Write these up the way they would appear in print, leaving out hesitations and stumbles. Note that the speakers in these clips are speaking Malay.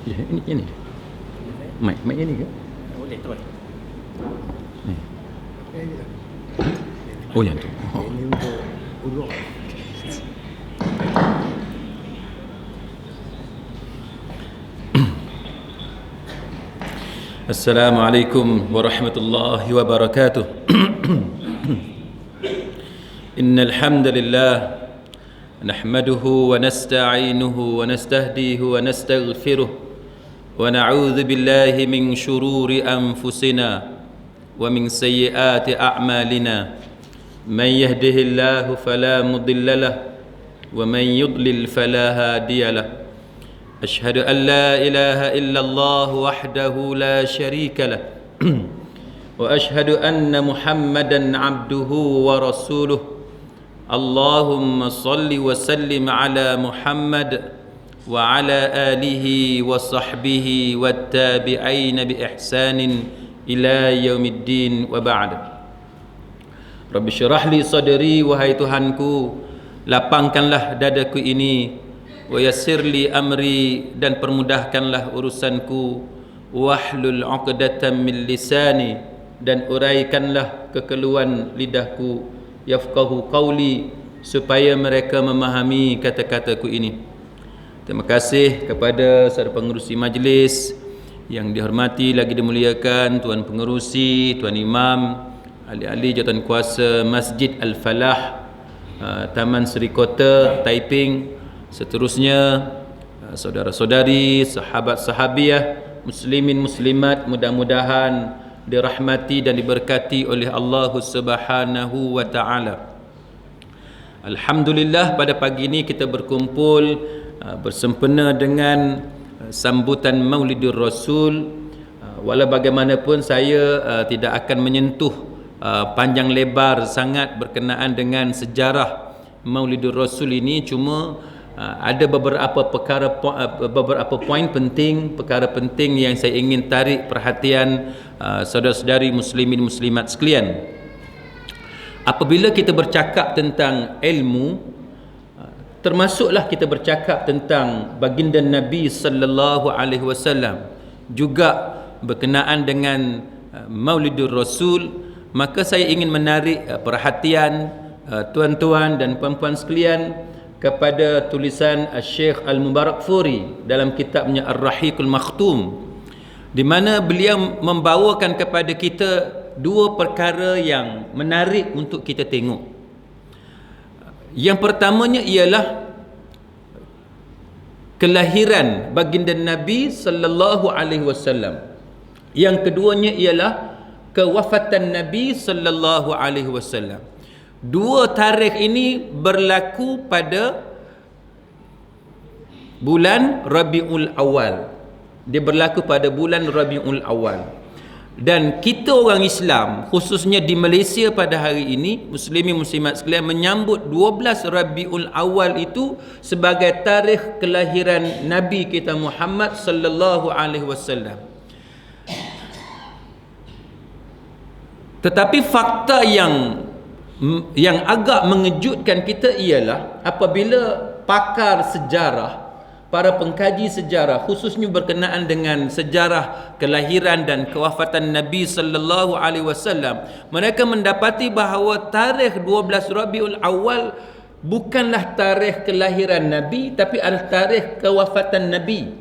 Ini. Mic ini ke? Boleh tu. Ni. Oh, yang tu. Ini untuk ulur. Assalamualaikum warahmatullahi wabarakatuh. Innal hamdalillah nahmaduhu wa nasta'inuhu wa nastahdihi wa nastaghfiruh wa na'udzu billahi min shururi anfusina wa min sayyiati a'malina. Man yahdihillahu fala mudilla lahu wa man yudlil fala hadiya lahu. أشهد أن لا إله إلا الله وحده لا شريك له وأشهد أن محمدا عبده ورسوله اللهم صل وسلم على محمد وعلى آله وصحبه والتابعين بإحسان إلى يوم الدين وبعد. رب اشرح لي صدري وهai Tuhanku, lapangkanlah dadaku ini, wa yassir li amri, dan permudahkanlah urusanku, wahlul 'uqdatam min lisani, dan uraikanlah kekeluhan lidahku, yafqahu qawli, supaya mereka memahami kata-kataku ini. Terima kasih kepada saudara pengerusi majlis yang dihormati lagi dimuliakan, tuan pengerusi, tuan imam, ahli-ahli jawatan kuasa Masjid Al-Falah, Taman Seri Kota, Taiping. Seterusnya, saudara-saudari, sahabat-sahabiah, muslimin muslimat, mudah-mudahan dirahmati dan diberkati oleh Allah Subhanahu wa taala. Alhamdulillah, pada pagi ini kita berkumpul bersempena dengan sambutan Maulidur Rasul. Walau bagaimanapun saya tidak akan menyentuh panjang lebar sangat berkenaan dengan sejarah Maulidur Rasul ini, cuma ada beberapa poin penting, perkara penting yang saya ingin tarik perhatian saudara-saudari muslimin muslimat sekalian. Apabila kita bercakap tentang ilmu, termasuklah kita bercakap tentang baginda Nabi sallallahu alaihi wasallam, juga berkenaan dengan Maulidur Rasul, maka saya ingin menarik perhatian tuan-tuan dan puan-puan sekalian kepada tulisan Syekh Al-Mubarakfuri dalam kitabnya Ar-Rahiqul Makhtum, di mana beliau membawakan kepada kita dua perkara yang menarik untuk kita tengok. Yang pertamanya ialah kelahiran baginda Nabi sallallahu alaihi wasallam. Yang keduanya ialah kewafatan Nabi sallallahu alaihi wasallam. Dua tarikh ini berlaku pada bulan Rabiul Awal. Dia berlaku pada bulan Rabiul Awal. Dan kita orang Islam, khususnya di Malaysia pada hari ini, muslimin muslimat sekalian, menyambut 12 Rabiul Awal itu sebagai tarikh kelahiran Nabi kita Muhammad sallallahu alaihi wasallam. Tetapi fakta yang agak mengejutkan kita ialah apabila pakar sejarah, para pengkaji sejarah, khususnya berkenaan dengan sejarah kelahiran dan kewafatan Nabi sallallahu alaihi wasallam, mereka mendapati bahawa tarikh 12 Rabiul Awal bukanlah tarikh kelahiran Nabi, tapi adalah tarikh kewafatan Nabi.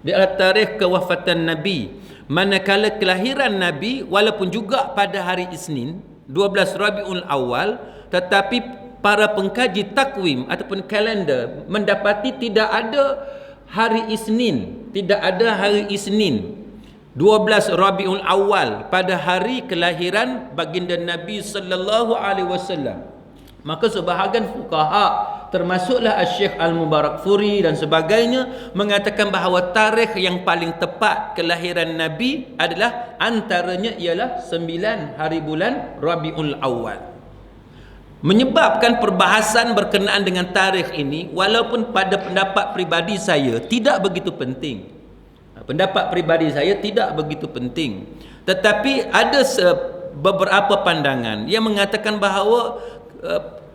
Dia adalah tarikh kewafatan Nabi. Manakala kelahiran Nabi walaupun juga pada hari Isnin 12 Rabiul Awal, tetapi para pengkaji takwim ataupun kalender mendapati tidak ada hari Isnin, 12 Rabiul Awal pada hari kelahiran baginda Nabi sallallahu alaihi wasallam. Maka sebahagian fuqaha, termasuklah Syekh Al-Mubarakfuri dan sebagainya, mengatakan bahawa tarikh yang paling tepat kelahiran Nabi adalah antaranya ialah 9 hari bulan Rabiul Awal. Menyebabkan perbahasan berkenaan dengan tarikh ini, walaupun pada pendapat peribadi saya tidak begitu penting. Pendapat peribadi saya tidak begitu penting. Tetapi ada beberapa pandangan yang mengatakan bahawa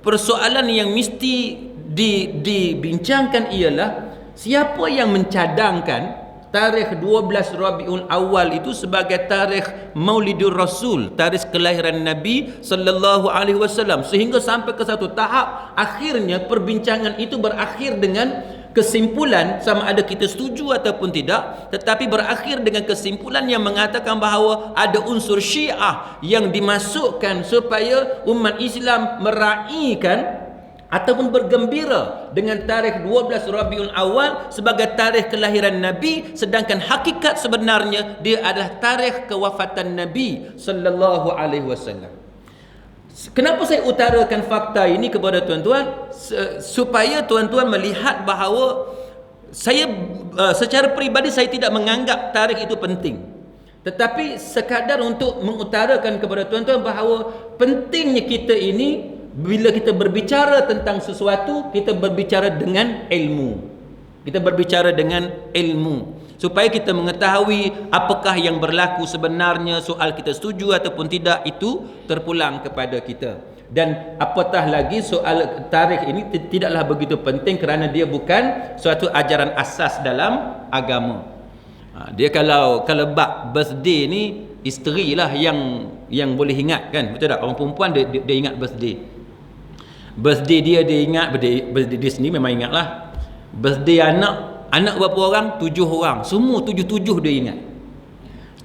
persoalan yang mesti dibincangkan ialah siapa yang mencadangkan tarikh 12 Rabiul Awal itu sebagai tarikh Maulidur Rasul, tarikh kelahiran Nabi sallallahu alaihi wasallam, sehingga sampai ke satu tahap akhirnya perbincangan itu berakhir dengan kesimpulan, sama ada kita setuju ataupun tidak, tetapi berakhir dengan kesimpulan yang mengatakan bahawa ada unsur Syiah yang dimasukkan supaya umat Islam meraihkan ataupun bergembira dengan tarikh 12 Rabiul Awal sebagai tarikh kelahiran Nabi, sedangkan hakikat sebenarnya dia adalah tarikh kewafatan Nabi sallallahu alaihi wasallam. Kenapa saya utarakan fakta ini kepada tuan-tuan? Supaya tuan-tuan melihat bahawa saya secara peribadi saya tidak menganggap tarikh itu penting, tetapi sekadar untuk mengutarakan kepada tuan-tuan bahawa pentingnya kita ini, bila kita berbicara tentang sesuatu, kita berbicara dengan ilmu. Kita berbicara dengan ilmu supaya kita mengetahui apakah yang berlaku sebenarnya, soal kita setuju ataupun tidak itu terpulang kepada kita. Dan apatah lagi soal tarikh ini tidaklah begitu penting kerana dia bukan suatu ajaran asas dalam agama. Dia kalau bab birthday ni, isteri lah yang boleh ingat, kan? Betul tak? Orang perempuan dia ingat birthday dia ingat, birthday dia sendiri memang ingat lah. Birthday anak berapa orang? 7 orang, semua 7 dia ingat.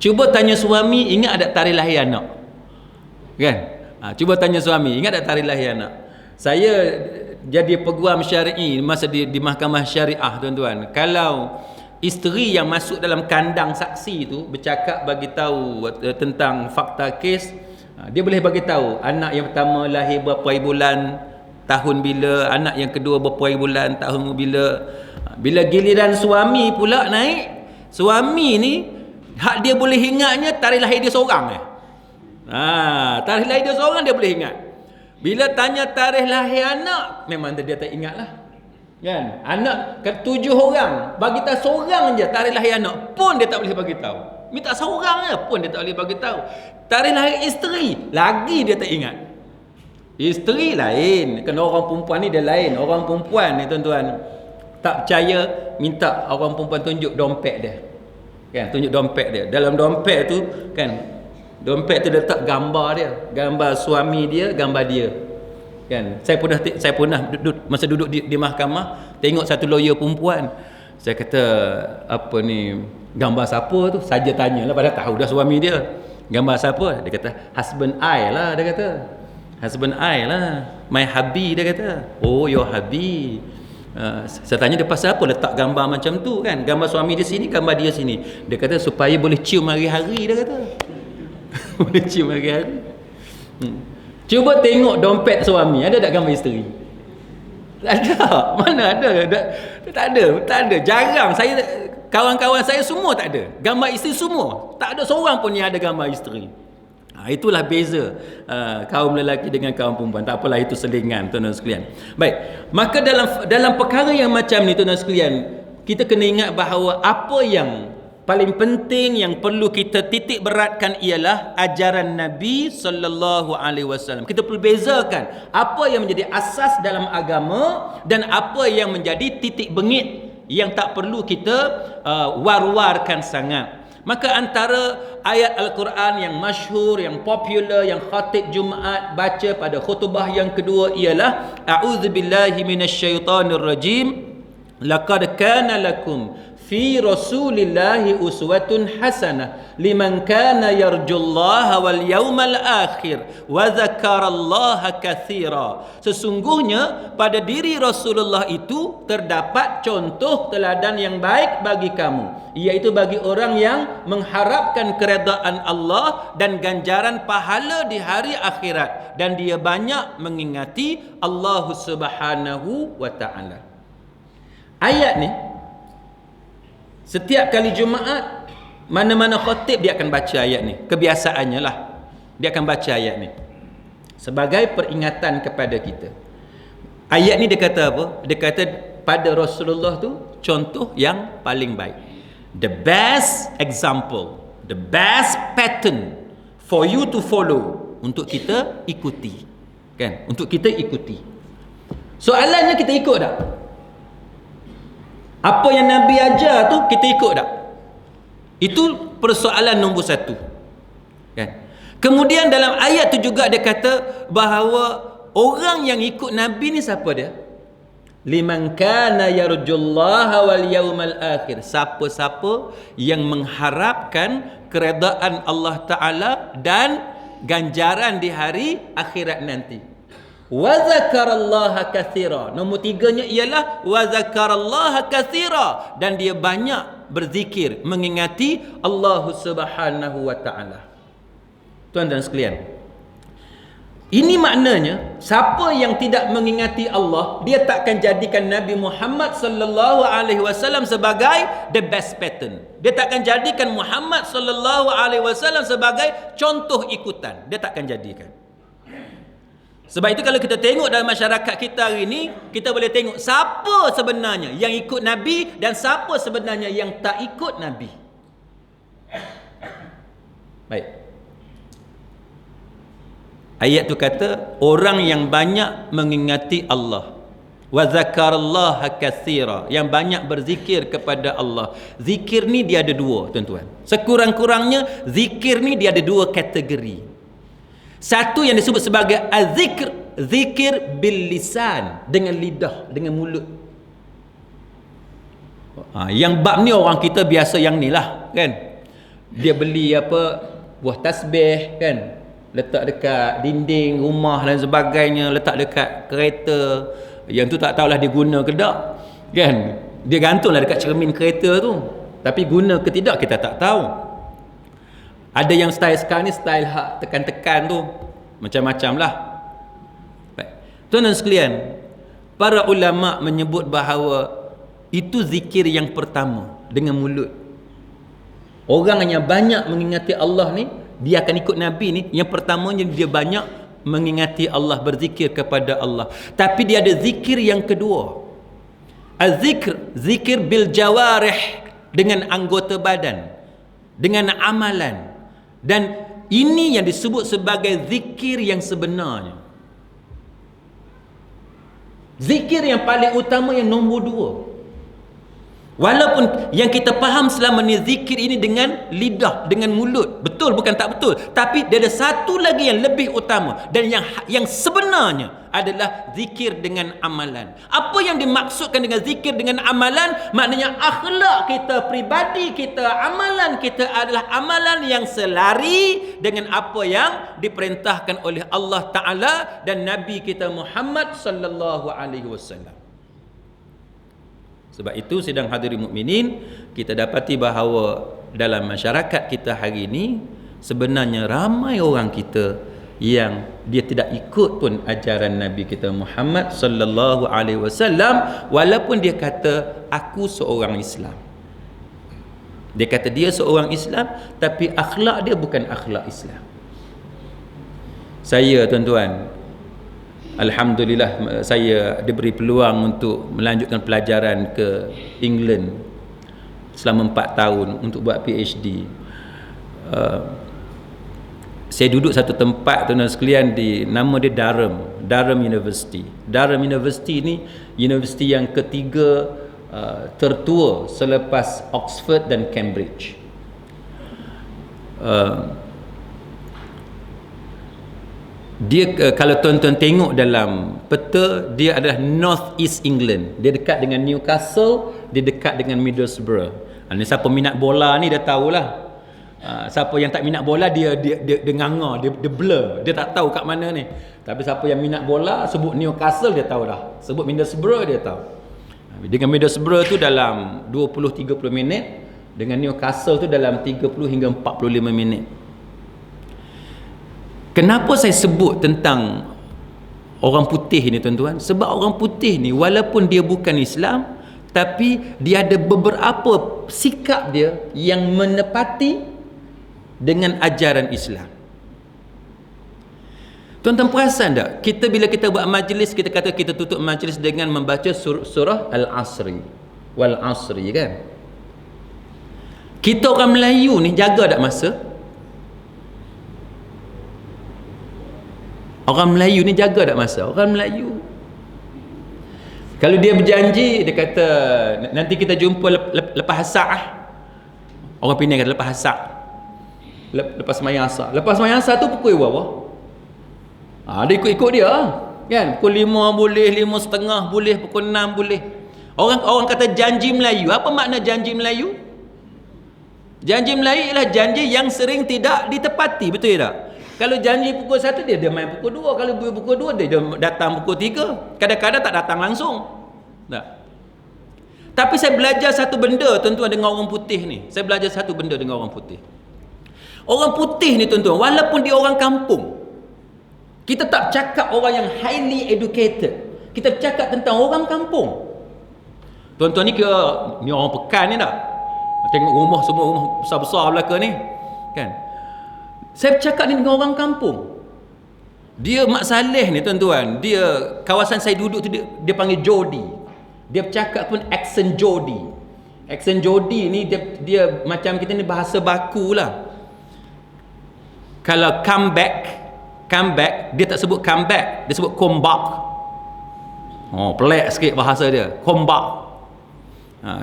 Cuba tanya suami, ingat ada tarikh lahir anak, kan? Cuba tanya suami, ingat tak tarikh lahir anak? Saya jadi peguam syar'i masa di mahkamah syariah, tuan-tuan. Kalau isteri yang masuk dalam kandang saksi itu bercakap bagi tahu tentang fakta kes, dia boleh bagi tahu anak yang pertama lahir berapa bulan, tahun bila, anak yang kedua berapa bulan, tahun bila. Bila giliran suami pula naik, suami ni hak dia boleh ingatnya tarikh lahir dia seorang. Tarikh lahir dia seorang dia boleh ingat. Bila tanya tarikh lahir anak, memang dia tak ingat lah, kan? Anak 7 orang, bagi tahu seorang je tarikh lahir anak pun dia tak boleh bagi tahu. Minta seorang je pun dia tak boleh bagi tahu. Tarikh lahir isteri lagi dia tak ingat. Isteri lain, kena orang perempuan ni dia lain. Orang perempuan ni, tuan-tuan, tak percaya, minta orang perempuan tunjuk dompet dia, kan? Tunjuk dompet dia. Dalam dompet tu, kan, dompet tu letak gambar dia, gambar suami dia, gambar dia, kan? Saya pernah masa duduk di mahkamah, tengok satu lawyer perempuan. Saya kata, apa ni, gambar siapa tu? Saja tanyalah, padahal tahu dah suami dia. Gambar siapa? Dia kata, husband I lah, dia kata. Husband I lah, my hubby, dia kata. Oh, your hubby. Saya tanya dia pasal apa letak gambar macam tu, kan? Gambar suami dia sini, gambar dia sini. Dia kata supaya boleh cium hari-hari, dia kata. Boleh cium hari-hari. Cuba tengok dompet suami, ada tak gambar isteri? Tak ada. Mana ada? Tak ada. Jarang. Saya, kawan-kawan saya semua tak ada. Gambar isteri semua. Tak ada seorang pun yang ada gambar isteri. Itulah beza kaum lelaki dengan kaum perempuan. Tak apalah, itu selingan, tuan-tuan sekalian. Baik, maka dalam perkara yang macam ni, tuan-tuan sekalian, kita kena ingat bahawa apa yang paling penting yang perlu kita titik beratkan ialah ajaran Nabi sallallahu alaihi wasallam. Kita perlu bezakan apa yang menjadi asas dalam agama dan apa yang menjadi titik bengit yang tak perlu kita war-warkan sangat. Maka antara ayat Al-Quran yang masyhur, yang popular, yang khatib Jumaat baca pada khutbah yang kedua ialah A'udzubillahi minasyaitonir rajim. Laqad kana lakum fi rasulillahi uswatun hasanah liman kana yarjullaha wal yawmal akhir wa dzakarallaha katsira. Sesungguhnya pada diri Rasulullah itu terdapat contoh teladan yang baik bagi kamu, iaitu bagi orang yang mengharapkan keredaan Allah dan ganjaran pahala di hari akhirat, dan dia banyak mengingati Allah Subhanahu wa taala. Ayat ni setiap kali Jumaat, mana-mana khatib dia akan baca ayat ni. Kebiasaannya lah, dia akan baca ayat ni sebagai peringatan kepada kita. Ayat ni dia kata apa? Dia kata pada Rasulullah tu contoh yang paling baik. The best example, the best pattern for you to follow, untuk kita ikuti, kan? Untuk kita ikuti. Soalannya, kita ikut tak? Apa yang Nabi ajar tu kita ikut tak? Itu persoalan nombor satu, kan? Kemudian dalam ayat tu juga dia kata bahawa orang yang ikut Nabi ni siapa dia? Liman kana yarjullaha wal yawmal akhir. Siapa-siapa yang mengharapkan keredaan Allah Ta'ala dan ganjaran di hari akhirat nanti. Wa zakarallaha katsira. Nombor tiganya ialah wa zakarallaha katsira, dan dia banyak berzikir mengingati Allah Subhanahu wa Ta'ala. Tuan-tuan sekalian, ini maknanya siapa yang tidak mengingati Allah, dia takkan jadikan Nabi Muhammad sallallahu alaihi wasallam sebagai the best pattern. Dia takkan jadikan Muhammad sallallahu alaihi wasallam sebagai contoh ikutan. Dia takkan jadikan. Sebab itu kalau kita tengok dalam masyarakat kita hari ini, kita boleh tengok siapa sebenarnya yang ikut Nabi dan siapa sebenarnya yang tak ikut Nabi. Baik. Ayat tu kata orang yang banyak mengingati Allah, wa zakarallaha katsira, yang banyak berzikir kepada Allah. Zikir ni dia ada dua, tuan-tuan. Sekurang-kurangnya zikir ni dia ada dua kategori. Satu yang disebut sebagai az-zikr, zikir bil lisan, dengan lidah, dengan mulut. Yang bab ni orang kita biasa yang ni lah, kan? Dia beli apa, buah tasbih, kan, letak dekat dinding rumah dan sebagainya, letak dekat kereta. Yang tu tak tahulah dia guna ke tak, kan? Dia gantunglah dekat cermin kereta tu, tapi guna ke tidak kita tak tahu. Ada yang style sekarang ni style hak tekan-tekan tu, macam-macam lah. Baik. Tuan-tuan sekalian, para ulama menyebut bahawa itu zikir yang pertama, dengan mulut. Orang yang banyak mengingati Allah ni, dia akan ikut Nabi ni, yang pertamanya dia banyak mengingati Allah, berzikir kepada Allah. Tapi dia ada zikir yang kedua, az-zikr, zikir bil jawarih, dengan anggota badan, dengan amalan. Dan ini yang disebut sebagai zikir yang sebenarnya. Zikir yang paling utama, yang nombor dua. Walaupun yang kita faham selama ni zikir ini dengan lidah, dengan mulut, betul bukan tak betul, tapi dia ada satu lagi yang lebih utama, dan yang sebenarnya adalah zikir dengan amalan. Apa yang dimaksudkan dengan zikir dengan amalan? Maknanya akhlak kita, pribadi kita, amalan kita adalah amalan yang selari dengan apa yang diperintahkan oleh Allah Ta'ala dan Nabi kita Muhammad sallallahu alaihi wasallam. Sebab itu sidang hadirin mukminin, kita dapati bahawa dalam masyarakat kita hari ini sebenarnya ramai orang kita yang dia tidak ikut pun ajaran Nabi kita Muhammad sallallahu alaihi wasallam, walaupun dia kata aku seorang Islam. Dia kata dia seorang Islam, tapi akhlak dia bukan akhlak Islam. Saya, tuan-tuan, alhamdulillah, saya diberi peluang untuk melanjutkan pelajaran ke England selama 4 tahun untuk buat PhD. Saya duduk satu tempat, tuan-tuan sekalian, nama dia Durham University. Durham University ni universiti yang ketiga tertua selepas Oxford dan Cambridge. Dia, kalau tuan-tuan tengok dalam peta, dia adalah North East England. Dia dekat dengan Newcastle, dia dekat dengan Middlesbrough. Siapa minat bola ni dah tahulah. Siapa yang tak minat bola, dia nganga, dia blur, dia tak tahu kat mana ni. Tapi siapa yang minat bola, sebut Newcastle dia tahu dah, sebut Middlesbrough dia tahu. Dengan Middlesbrough tu dalam 20-30 minit, dengan Newcastle tu dalam 30 hingga 45 minit. Kenapa saya sebut tentang orang putih ni, tuan-tuan? Sebab orang putih ni walaupun dia bukan Islam, tapi dia ada beberapa sikap dia yang menepati dengan ajaran Islam. Tuan-tuan perasan tak? Bila kita buat majlis, kita kata kita tutup majlis dengan membaca surah Al-Asri. Wal-Asri, kan? Kita orang Melayu ni jaga tak masa? Orang Melayu ni jaga tak masa? Orang Melayu, kalau dia berjanji, dia kata nanti kita jumpa lepas asar. Orang Penang kata lepas asar. Lepas semayang asar. Lepas semayang asar tu pukul berapa? Dia ikut-ikut dia kan. Pukul 5 boleh, 5.30 boleh, pukul 6 boleh. Orang kata janji Melayu. Apa makna janji Melayu? Janji Melayu ialah janji yang sering tidak ditepati, betul tak? Kalau janji pukul 1 dia main pukul 2, kalau pukul 2 dia datang pukul 3. Kadang-kadang tak datang langsung. Tak. Tapi saya belajar satu benda tuan-tuan dengan orang putih ni. Saya belajar satu benda dengan orang putih. Orang putih ni tuan-tuan, walaupun dia orang kampung, kita tak cakap orang yang highly educated. Kita cakap tentang orang kampung. Tuan-tuan ni kira ni orang pekan ni tak? Tengok rumah semua rumah besar-besar belakang ni. Kan? Saya cakap ni dengan orang kampung. Dia Mak Saleh ni tuan-tuan, dia kawasan saya duduk tu dia panggil Jodi. Dia bercakap pun accent Jodi. Accent Jodi ni dia macam kita ni bahasa baku lah. Kalau comeback dia tak sebut comeback, dia sebut comeback. Pelik sikit bahasa dia, comeback.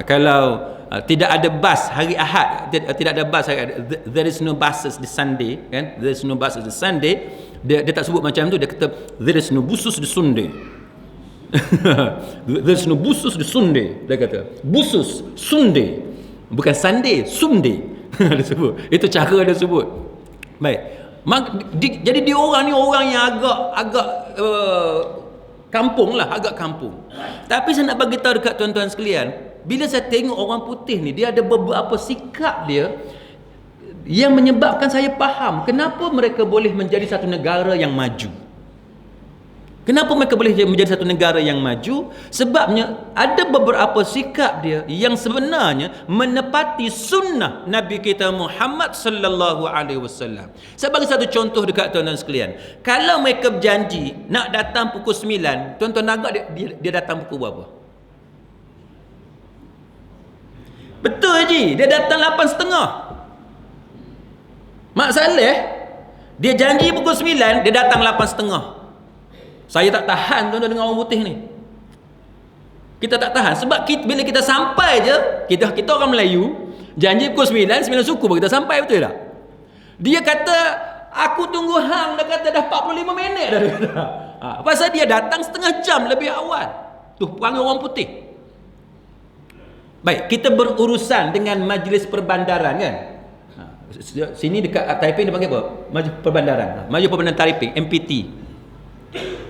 Kalau tidak ada bas hari Ahad, tidak ada bas hari Ahad, there is no buses di Sunday, kan? There is no buses di Sunday. Dia tak sebut macam tu, dia kata there is no buses di Sunday. There is no buses di Sunday. Dia kata buses Sunday, bukan Sunday, Sunday. Dia sebut. Itu cara dia sebut. Baik. Jadi dia orang ni orang yang agak kampung lah, agak kampung. Tapi saya nak bagi tahu dekat tuan-tuan sekalian, bila saya tengok orang putih ni, dia ada beberapa sikap dia yang menyebabkan saya faham kenapa mereka boleh menjadi satu negara yang maju. Kenapa mereka boleh menjadi satu negara yang maju? Sebabnya ada beberapa sikap dia yang sebenarnya menepati sunnah Nabi kita Muhammad sallallahu alaihi wasallam. Saya bagi satu contoh dekat tuan-tuan sekalian. Kalau mereka berjanji nak datang pukul 9, tuan-tuan agak dia datang pukul berapa? Betul je, dia datang 8.30. Mak Saleh dia janji pukul 9, dia datang 8.30. Saya tak tahan tuan-tuan dengan orang putih ni. Kita tak tahan sebab bila kita sampai je, kita orang Melayu janji pukul 9 suku baru kita sampai, betul tak? Dia kata aku tunggu hang, dah kata dah 45 minit dah, dia kata. Pasal dia datang setengah jam lebih awal. Tu perangai orang putih. Baik, kita berurusan dengan majlis perbandaran kan. Sini dekat Taiping dia panggil apa? Majlis perbandaran. Majlis perbandaran Taiping, MPT.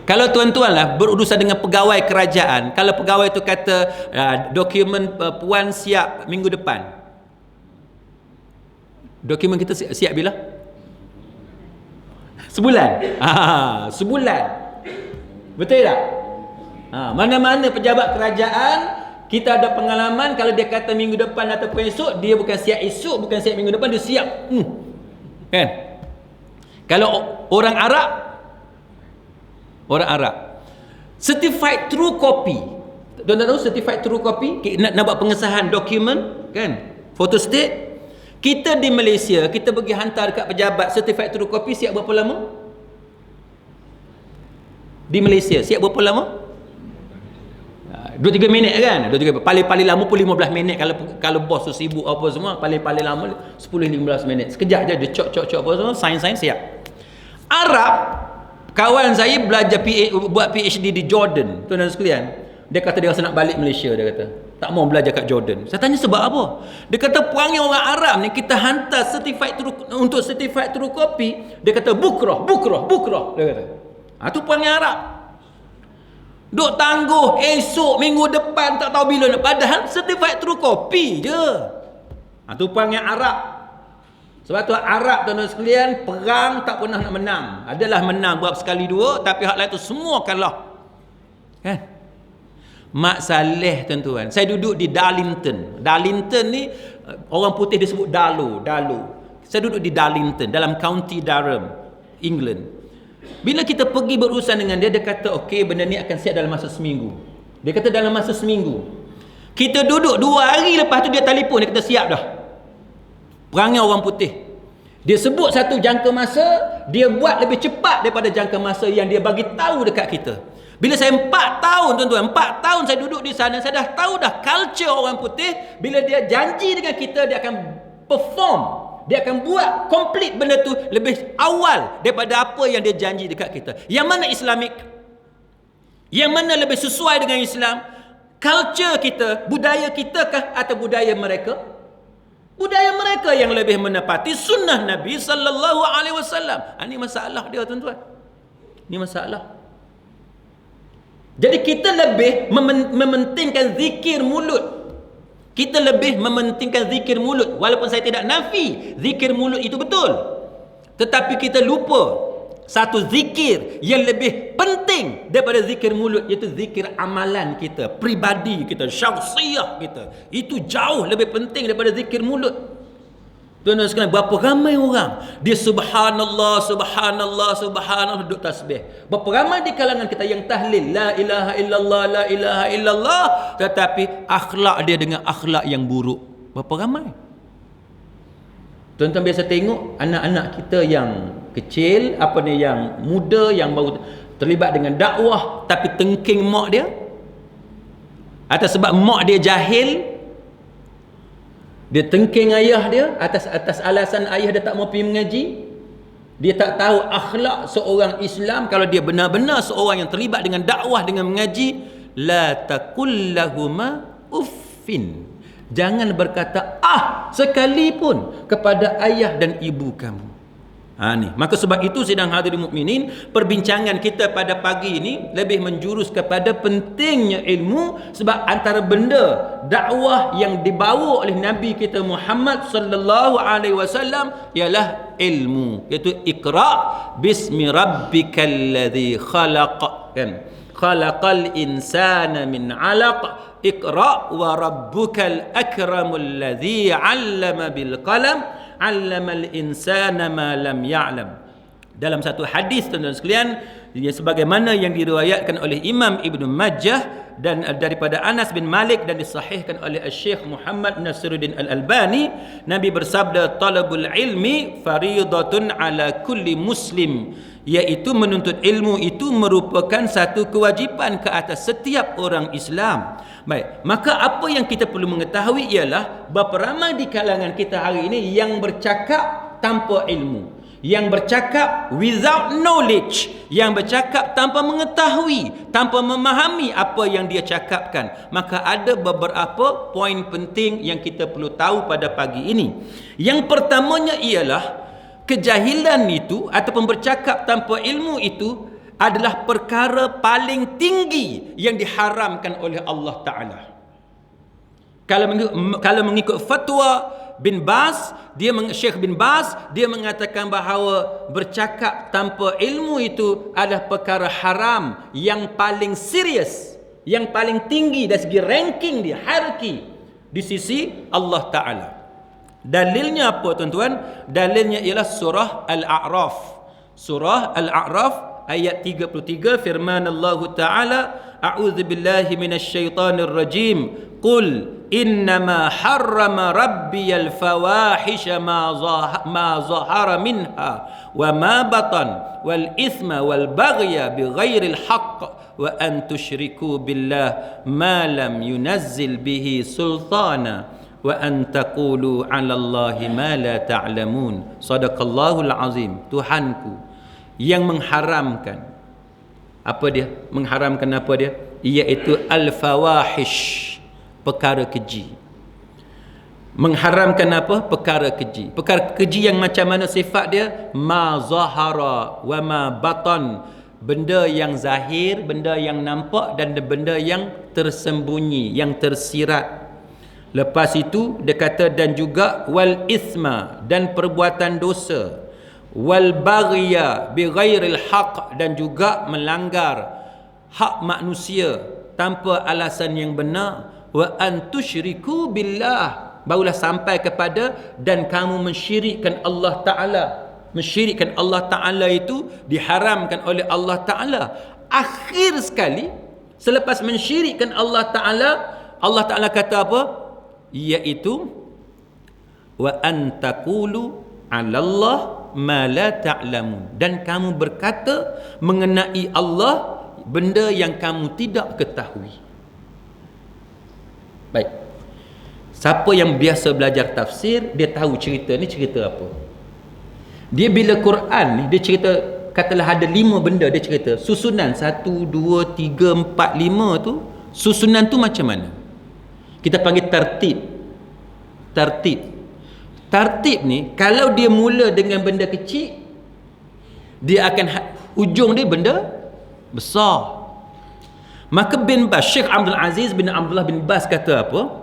Kalau tuan-tuan lah berurusan dengan pegawai kerajaan, kalau pegawai tu kata dokumen puan siap minggu depan, dokumen kita siap bila? Sebulan. Sebulan. Betul tak? Mana-mana pejabat kerajaan, kita ada pengalaman kalau dia kata minggu depan ataupun esok, dia bukan siap esok, bukan siap minggu depan, dia siap. Kan? Kalau orang Arab certified true copy. Tuan-tuan tahu certified true copy? Nak buat pengesahan dokumen kan? Photostat. Kita di Malaysia, kita pergi hantar dekat pejabat certified true copy siap berapa lama? Di Malaysia siap berapa lama? 2-3 minit kan? Paling lama pun 15 minit kalau bos tu sibuk apa semua, paling lama 10-15 minit. Sekejap je dia cok apa semua, sign siap. Arab, kawan saya belajar buat PhD di Jordan, tuan-tuan sekalian. Dia kata dia rasa nak balik Malaysia, dia kata. Tak mau belajar kat Jordan. Saya tanya sebab apa? Dia kata perangai orang Arab ni kita hantar certified true copy, dia kata bukrah, dia kata. Tu perangai Arab. Duk tangguh esok minggu depan tak tahu bila nak, padahal certified true copy je. Tu perangai Arab. Sebab tu Arab tuan-tuan sekalian, perang tak pernah nak menang. Adalah menang berapa sekali dua, tapi hak lain tu semua kalah. Kan? Mak Saleh tuan-tuan. Saya duduk di Darlington. Darlington ni orang putih dia sebut Dalo. Saya duduk di Darlington dalam County Durham, England. Bila kita pergi berurusan dengan dia, dia kata okey, benda ni akan siap dalam masa seminggu. Dia kata dalam masa seminggu. Kita duduk 2 hari lepas tu dia telefon, dia kata siap dah. Perangai orang putih. Dia sebut satu jangka masa, dia buat lebih cepat daripada jangka masa yang dia bagi tahu dekat kita. Bila saya 4 tahun tuan-tuan, 4 tahun saya duduk di sana, saya dah tahu dah culture orang putih. Bila dia janji dengan kita, dia akan perform, dia akan buat complete benda tu lebih awal daripada apa yang dia janji dekat kita. Yang mana Islamik? Yang mana lebih sesuai dengan Islam? Culture kita, budaya kita kah atau budaya mereka? Budaya mereka yang lebih menepati sunnah Nabi sallallahu alaihi wasallam. Ini masalah dia, tuan-tuan. Ini masalah. Jadi kita lebih mementingkan zikir mulut. Kita lebih mementingkan zikir mulut. Walaupun saya tidak nafi zikir mulut itu betul, tetapi kita lupa satu zikir yang lebih penting daripada zikir mulut, iaitu zikir amalan kita, pribadi kita, syakhsiyah kita. Itu jauh lebih penting daripada zikir mulut. Tuan-tuan sekalian, berapa ramai orang dia subhanallah, subhanallah, subhanallah duduk tasbih. Berapa ramai di kalangan kita yang tahlil la ilaha illallah, la ilaha illallah, tetapi akhlak dia dengan akhlak yang buruk. Berapa ramai? Tuan-tuan biasa tengok anak-anak kita yang kecil, yang muda, yang baru terlibat dengan dakwah, tapi tengking mak dia, atau sebab mak dia jahil, dia tengking ayah dia atas alasan ayah dia tak mau pergi mengaji. Dia tak tahu akhlak seorang Islam. Kalau dia benar-benar seorang yang terlibat dengan dakwah, dengan mengaji, la taqul lahuma uffin, jangan berkata sekalipun kepada ayah dan ibu kamu. Maka sebab itu sidang hadirin mukminin, perbincangan kita pada pagi ini lebih menjurus kepada pentingnya ilmu, sebab antara benda dakwah yang dibawa oleh Nabi kita Muhammad sallallahu alaihi wasallam ialah ilmu, iaitu iqra bismi rabbikal ladzi khalaq, kan, khalaqal insana min 'alaq, iqra wa rabbukal akramul ladzi 'allama bil qalam, 'allamal insana ma lam ya'lam. Dalam satu hadis, tuan-tuan sekalian, sebagaimana yang diriwayatkan oleh Imam Ibn Majah dan daripada Anas bin Malik dan disahihkan oleh Syekh Muhammad Nasiruddin Al-Albani, Nabi bersabda, talabul ilmi faridatun ala kulli muslim, iaitu menuntut ilmu itu merupakan satu kewajipan ke atas setiap orang Islam. Baik, maka apa yang kita perlu mengetahui ialah berapa ramai di kalangan kita hari ini yang bercakap tanpa ilmu, yang bercakap without knowledge, yang bercakap tanpa mengetahui, tanpa memahami apa yang dia cakapkan. Maka ada beberapa poin penting yang kita perlu tahu pada pagi ini. Yang pertamanya ialah kejahilan itu ataupun bercakap tanpa ilmu itu adalah perkara paling tinggi yang diharamkan oleh Allah Ta'ala. Kalau mengikut fatwa bin Baz, Syekh bin Baz, dia mengatakan bahawa bercakap tanpa ilmu itu adalah perkara haram yang paling serius, yang paling tinggi dari segi ranking dia, hierarki di sisi Allah Ta'ala. Dalilnya apa, tuan-tuan? Dalilnya ialah surah Al-A'raf. Surah Al-A'raf ayat 33, firman Allah Ta'ala, a'udzu billahi minasyaitonir rajim, qul innama harrama rabbiyal fawahisha ma zahara minha wa ma batan wal ithma wal baghya bighairil haqq wa an tusyriku billah ma lam yunazzil bihi sultana wa an taqulu 'ala Allahi ma la ta'lamun. Sadaqallahul azim. Tuhanku yang mengharamkan apa dia? Mengharamkan apa dia? Iaitu al-fawahish, perkara keji. Mengharamkan apa? Perkara keji. Perkara keji yang macam mana sifat dia? Ma zahara wa ma batan, benda yang zahir, benda yang nampak, dan benda yang tersembunyi, yang tersirat. Lepas itu dia kata, dan juga wal isma, dan perbuatan dosa, wal baghya bighairil haqq, dan juga melanggar hak manusia tanpa alasan yang benar, wa an tusyriku billah, barulah sampai kepada dan kamu mensyirikkan Allah Ta'ala. Mensyirikkan Allah Ta'ala itu diharamkan oleh Allah Ta'ala. Akhir sekali, selepas mensyirikkan Allah Ta'ala, Allah Ta'ala kata apa? Iaitu wa an taqulu 'ala Allah ma la ta'lamun, dan kamu berkata mengenai Allah benda yang kamu tidak ketahui. Baik. Siapa yang biasa belajar tafsir, dia tahu cerita ni cerita apa. Dia bila Quran ni, dia cerita, katalah ada 5 benda dia cerita. Susunan 1, 2, 3, 4, 5 tu, susunan tu macam mana? Kita panggil tertib. Tertib ni, kalau dia mula dengan benda kecil, dia akan ujung dia benda besar. Maka bin Baz, Syekh Abdul Aziz bin Abdullah bin Baz kata apa?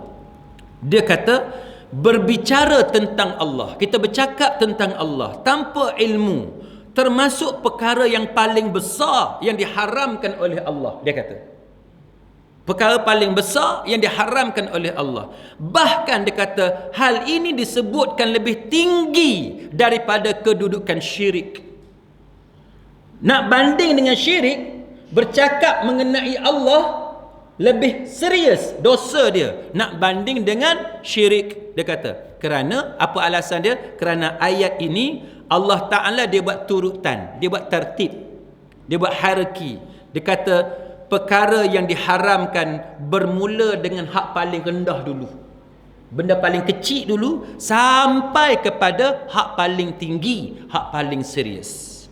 Dia kata, berbicara tentang Allah, kita bercakap tentang Allah tanpa ilmu, termasuk perkara yang paling besar yang diharamkan oleh Allah. Dia kata, perkara paling besar yang diharamkan oleh Allah. Bahkan dia kata, hal ini disebutkan lebih tinggi daripada kedudukan syirik. Nak banding dengan syirik, bercakap mengenai Allah lebih serius dosa dia nak banding dengan syirik. Dia kata, kerana apa alasan dia? Kerana ayat ini Allah Ta'ala dia buat turutan, dia buat tertib, dia buat hierarki. Dia kata perkara yang diharamkan bermula dengan hak paling rendah dulu, benda paling kecil dulu, sampai kepada hak paling tinggi, hak paling serius.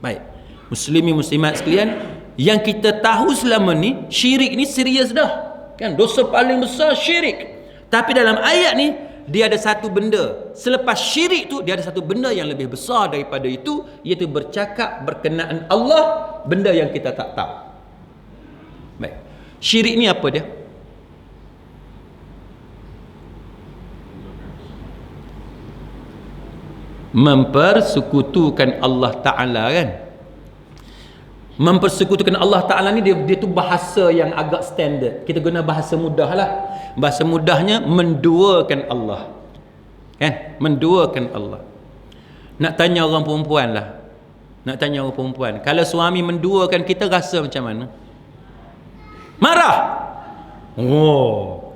Baik, muslimin muslimat sekalian, yang kita tahu selama ni, syirik ni serius dah, kan? Dosa paling besar syirik. Tapi dalam ayat ni dia ada satu benda, selepas syirik tu dia ada satu benda yang lebih besar daripada itu, iaitu bercakap berkenaan Allah, benda yang kita tak tahu. Baik, syirik ni apa dia? Mempersekutukan Allah Ta'ala, kan? Mempersekutukan Allah Ta'ala ni dia tu bahasa yang agak standard. Kita guna bahasa mudah lah. Bahasa mudahnya menduakan Allah, kan? Menduakan Allah. Nak tanya orang perempuan lah, nak tanya orang perempuan, kalau suami menduakan kita rasa macam mana? Marah. Oh,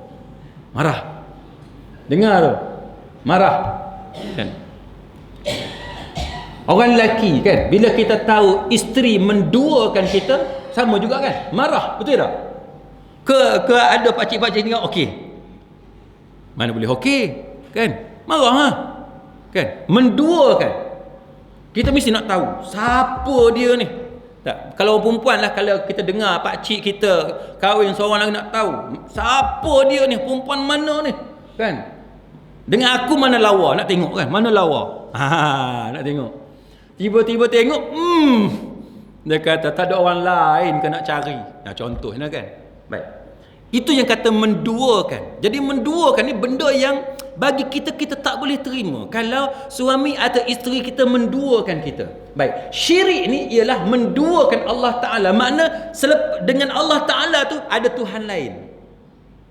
marah. Dengar tu, marah, kan? Orang lelaki, kan, bila kita tahu isteri menduakan kita, sama juga, kan? Marah, betul tak? Ke ada pakcik-pakcik tengok, okey. Mana boleh okey, kan? Marah, ha? Kan? Menduakan. Kita mesti nak tahu siapa dia ni. Tak, kalau orang perempuan lah, kalau kita dengar pakcik kita kahwin seorang lagi, nak tahu siapa dia ni, perempuan mana ni, kan? Dengan aku mana lawa, nak tengok, kan? Mana lawa? Nak tengok. Tiba-tiba tengok, dia kata tak ada orang lain ke nak cari. Nah, contohnya, kan? Baik. Itu yang kata menduakan. Jadi menduakan ni benda yang bagi kita tak boleh terima kalau suami atau isteri kita menduakan kita. Baik, syirik ni ialah menduakan Allah Ta'ala. Makna dengan Allah Ta'ala tu ada Tuhan lain.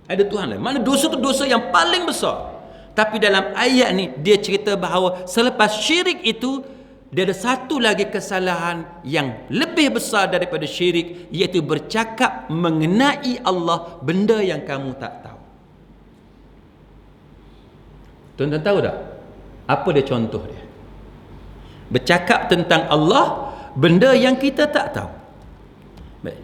Ada Tuhan lain. Makna dosa tu dosa yang paling besar. Tapi dalam ayat ni dia cerita bahawa selepas syirik itu, dia ada satu lagi kesalahan yang lebih besar daripada syirik, iaitu bercakap mengenai Allah benda yang kamu tak tahu. Tuan-tuan tahu tak apa dia contoh dia? Bercakap tentang Allah benda yang kita tak tahu.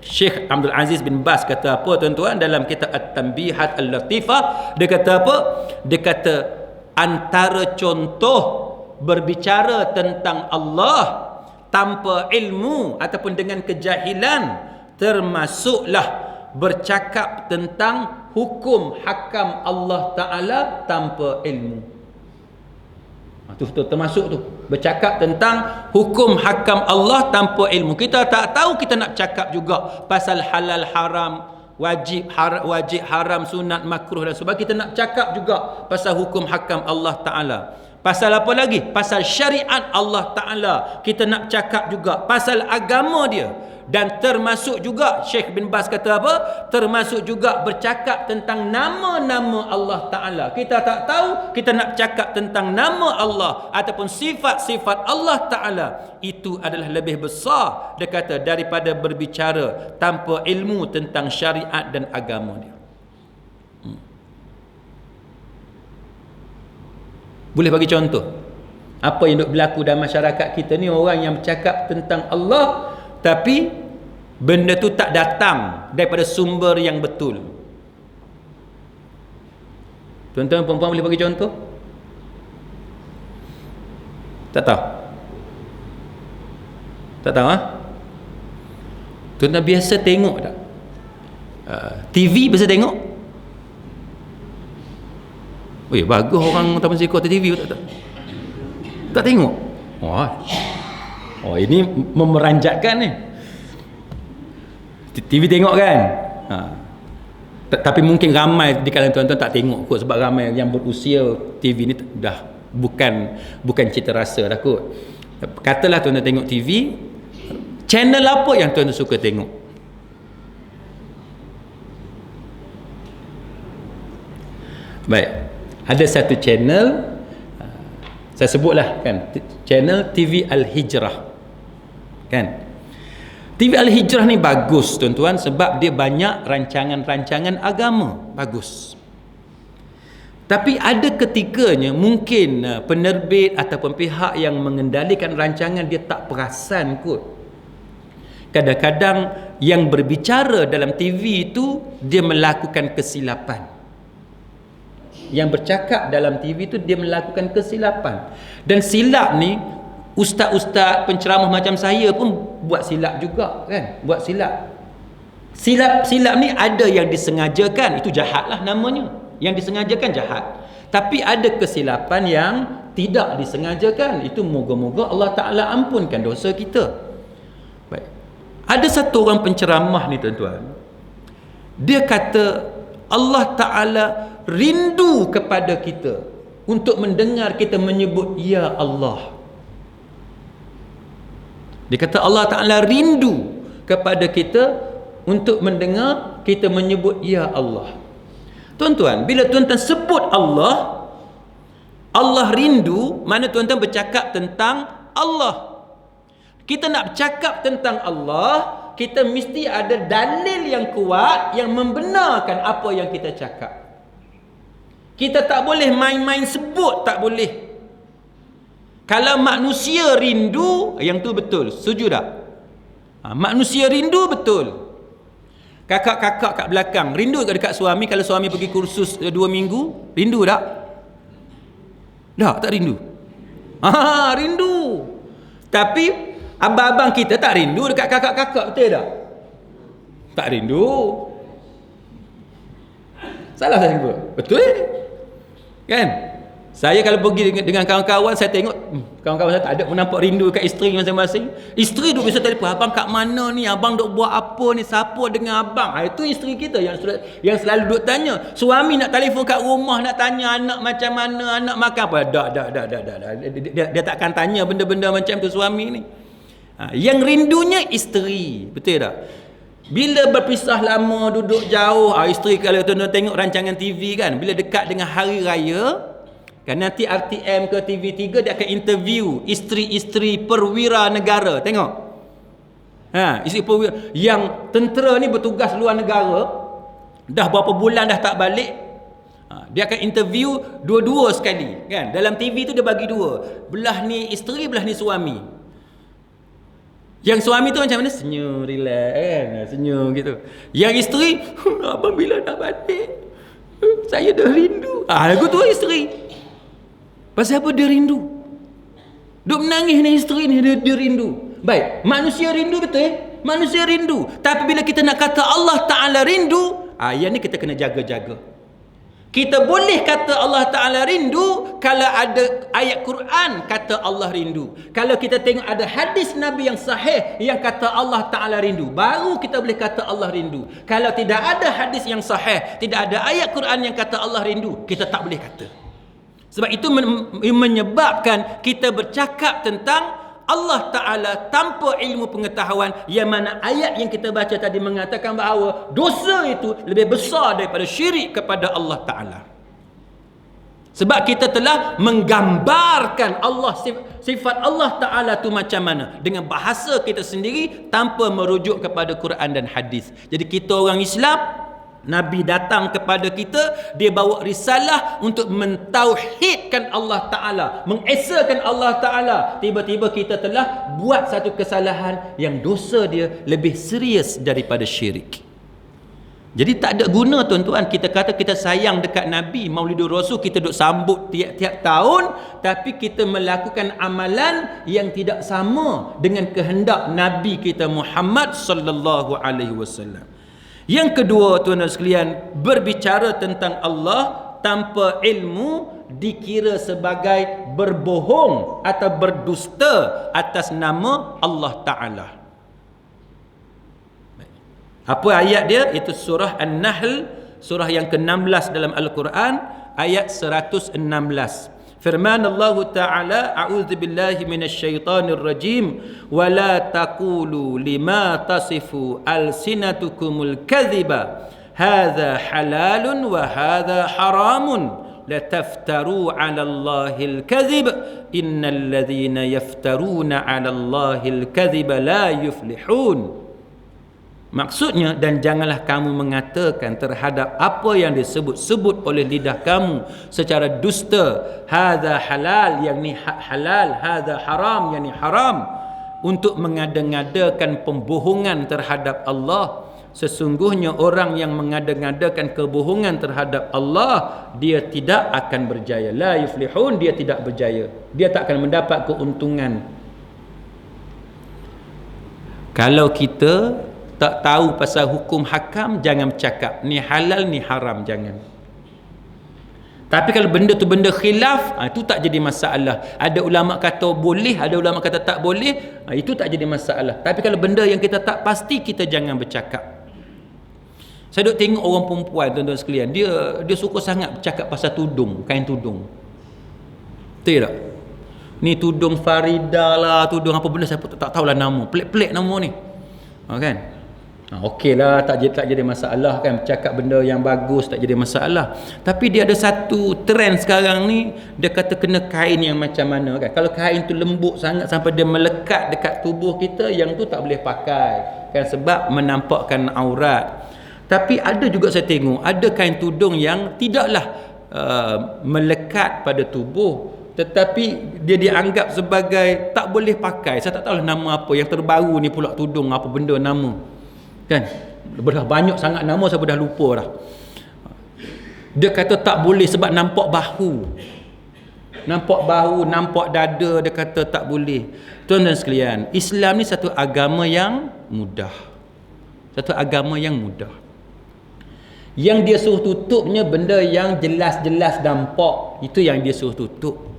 Syekh Abdul Aziz bin Baz kata apa, tuan-tuan, dalam kitab At-Tanbihat Al-Latifah, dia kata apa? Dia kata antara contoh berbicara tentang Allah tanpa ilmu ataupun dengan kejahilan, termasuklah bercakap tentang hukum hakam Allah Ta'ala tanpa ilmu. Tu termasuk tu, bercakap tentang hukum hakam Allah tanpa ilmu. Kita tak tahu, kita nak cakap juga pasal halal haram, wajib haram, sunat makruh dan sebagainya. Kita nak cakap juga pasal hukum hakam Allah Ta'ala. Pasal apa lagi? Pasal syariat Allah Ta'ala. Kita nak cakap juga pasal agama dia. Dan termasuk juga, Syekh bin Baz kata apa? Termasuk juga bercakap tentang nama-nama Allah Ta'ala. Kita tak tahu, kita nak cakap tentang nama Allah ataupun sifat-sifat Allah Ta'ala. Itu adalah lebih besar, dia kata, daripada berbicara tanpa ilmu tentang syariat dan agama dia. Boleh bagi contoh apa yang duk berlaku dalam masyarakat kita ni? Orang yang bercakap tentang Allah tapi benda tu tak datang daripada sumber yang betul. Tuan-tuan perempuan boleh bagi contoh? Tak tahu? Tak tahu ha? Tuan-tuan biasa tengok tak? TV biasa tengok? Oh ya, bagus orang Taman Serikau TV tak tengok? Oh ini memeranjatkan ni. TV tengok kan? Tapi mungkin ramai di kalangan tuan-tuan tak tengok kot, sebab ramai yang berusia TV ni dah bukan cita rasa dah kot. Katalah tuan-tuan tengok TV, channel apa yang tuan-tuan suka tengok? Baik, ada satu channel, saya sebutlah kan, channel TV Al-Hijrah kan. TV Al-Hijrah ni bagus tuan-tuan, sebab dia banyak rancangan-rancangan agama, bagus. Tapi ada ketikanya mungkin penerbit ataupun pihak yang mengendalikan rancangan dia tak perasan kot. Kadang-kadang yang berbicara dalam TV itu dia melakukan kesilapan. Yang bercakap dalam TV itu dia melakukan kesilapan. Dan silap ni, ustaz-ustaz penceramah macam saya pun buat silap juga kan, buat silap. Silap ni ada yang disengajakan, itu jahat lah namanya. Yang disengajakan jahat. Tapi ada kesilapan yang tidak disengajakan, itu moga-moga Allah Ta'ala ampunkan dosa kita. Baik. Ada satu orang penceramah ni tuan-tuan, dia kata Allah Ta'ala rindu kepada kita untuk mendengar kita menyebut Ya Allah. Dia kata Allah Ta'ala rindu kepada kita untuk mendengar kita menyebut Ya Allah. Tuan-tuan, bila tuan-tuan sebut Allah, Allah rindu, mana tuan-tuan bercakap tentang Allah. Kita nak bercakap tentang Allah, kita mesti ada dalil yang kuat yang membenarkan apa yang kita cakap. Kita tak boleh main-main sebut, tak boleh. Kalau manusia rindu, yang tu betul. Setuju tak? Manusia rindu betul. Kakak-kakak kat belakang rindu dekat suami kalau suami pergi kursus 2 minggu? Rindu tak? Tak rindu. Rindu. Tapi abang-abang kita tak rindu dekat kakak-kakak, betul tak? Tak rindu. Salah saya sebut. Betul kan? Saya kalau pergi dengan kawan-kawan, saya tengok kawan-kawan saya tak ada pun nampak rindu kat isteri masing-masing. Isteri duk biasa telefon, abang kat mana ni, abang duk buat apa ni, siapa dengan abang. Itu isteri kita yang selalu duk tanya. Suami nak telefon kat rumah, nak tanya anak macam mana, anak makan apa. Dah. Dia takkan tanya benda-benda macam tu suami ni. Yang rindunya isteri, betul tak? Bila berpisah lama, duduk jauh, isteri kalau tuan-tuan tengok rancangan TV kan, bila dekat dengan hari raya kan, nanti RTM ke TV3 dia akan interview isteri-isteri perwira negara. Tengok. Isteri perwira yang tentera ni bertugas luar negara, dah berapa bulan dah tak balik. Dia akan interview dua-dua sekali kan. Dalam TV tu dia bagi dua. Belah ni isteri, belah ni suami. Yang suami tu macam mana? Senyum, relax kan, senyum gitu. Yang isteri, abang bila nak balik? Saya dah rindu. Aku tu isteri. Pasal apa dia rindu? Duk menangis ni isteri ni, dia rindu. Baik, manusia rindu betul Manusia rindu. Tapi bila kita nak kata Allah Ta'ala rindu, yang ni kita kena jaga-jaga. Kita boleh kata Allah Ta'ala rindu kalau ada ayat Quran kata Allah rindu. Kalau kita tengok ada hadis Nabi yang sahih yang kata Allah Ta'ala rindu, baru kita boleh kata Allah rindu. Kalau tidak ada hadis yang sahih, tidak ada ayat Quran yang kata Allah rindu, kita tak boleh kata. Sebab itu menyebabkan kita bercakap tentang Allah Ta'ala tanpa ilmu pengetahuan, yang mana ayat yang kita baca tadi mengatakan bahawa dosa itu lebih besar daripada syirik kepada Allah Ta'ala. Sebab kita telah menggambarkan Allah, sifat Allah Ta'ala tu macam mana dengan bahasa kita sendiri tanpa merujuk kepada Quran dan hadis. Jadi kita orang Islam, Nabi datang kepada kita, dia bawa risalah untuk mentauhidkan Allah Ta'ala, mengesakan Allah Ta'ala. Tiba-tiba kita telah buat satu kesalahan yang dosa dia lebih serius daripada syirik. Jadi tak ada guna tuan-tuan kita kata kita sayang dekat Nabi, Maulidur Rasul kita duk sambut tiap-tiap tahun, tapi kita melakukan amalan yang tidak sama dengan kehendak Nabi kita Muhammad sallallahu alaihi wasallam. Yang kedua tuan-tuan sekalian, berbicara tentang Allah tanpa ilmu dikira sebagai berbohong atau berdusta atas nama Allah Ta'ala. Apa ayat dia? Itu surah An-Nahl, surah yang ke-16 dalam Al-Quran, ayat 116. Firman Allah Ta'ala, a'udzu billahi minasyaitonir rajim, wa la taqulu lima tasifu alsinatukumul kadhiba hadza halalun wa hadza haramun lataftaru 'ala Allahil kadhib innal ladzina yaftaruna 'ala Allahil kadhiba la yuflihun. Maksudnya, dan janganlah kamu mengatakan terhadap apa yang disebut-sebut oleh lidah kamu secara dusta, hadza halal yakni halal, hadza haram yakni haram, untuk mengada-ngadakan pembohongan terhadap Allah. Sesungguhnya orang yang mengada-ngadakan kebohongan terhadap Allah, dia tidak akan berjaya. La yuflihun, dia tidak berjaya. Dia tak akan mendapat keuntungan. Kalau kita tak tahu pasal hukum hakam, jangan bercakap ni halal ni haram, jangan. Tapi kalau benda tu benda khilaf, itu tak jadi masalah. Ada ulama kata boleh, ada ulama kata tak boleh, itu tak jadi masalah. Tapi kalau benda yang kita tak pasti, kita jangan bercakap. Saya duk tengok orang perempuan tuan-tuan sekalian, dia suka sangat bercakap pasal tudung, kain tudung. Betul tak? Ni tudung Farida lah, tudung apa benda saya pun tak tahulah nama. Pelik-pelik nama ni. Kan? Okey lah, tak jadi masalah kan, bercakap benda yang bagus tak jadi masalah. Tapi dia ada satu trend sekarang ni, dia kata kena kain yang macam mana kan. Kalau kain tu lembut sangat sampai dia melekat dekat tubuh kita, yang tu tak boleh pakai kan, sebab menampakkan aurat. Tapi ada juga saya tengok ada kain tudung yang tidaklah melekat pada tubuh, tetapi dia dianggap sebagai tak boleh pakai. Saya tak tahu nama apa yang terbaru ni pula tudung, apa benda nama kan, dah banyak sangat nama saya dah lupa dah. Dia kata tak boleh sebab nampak bahu, nampak dada, dia kata tak boleh. Tuan-tuan sekalian, Islam ni satu agama yang mudah, satu agama yang mudah. Yang dia suruh tutupnya benda yang jelas-jelas nampak, itu yang dia suruh tutup.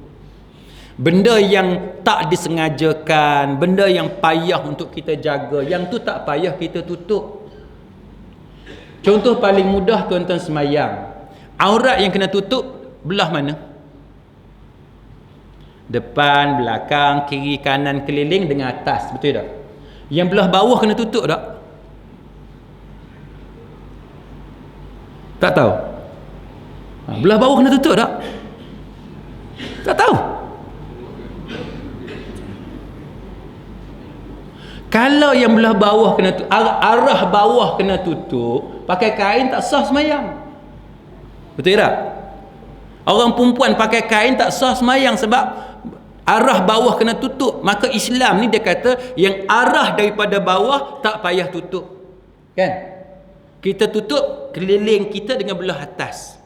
Benda yang tak disengajakan, benda yang payah untuk kita jaga, yang tu tak payah kita tutup. Contoh paling mudah tuan-tuan semayang, aurat yang kena tutup belah mana? Depan, belakang, kiri, kanan, keliling dengan atas, betul tak? Yang belah bawah kena tutup tak? Tak tahu? Belah bawah kena tutup tak? Tak tahu? Kalau yang belah bawah kena tutup, arah bawah kena tutup, pakai kain tak sah semayang. Betul tak? Orang perempuan pakai kain tak sah semayang sebab arah bawah kena tutup. Maka Islam ni dia kata yang arah daripada bawah tak payah tutup. Kan? Kita tutup keliling kita dengan belah atas.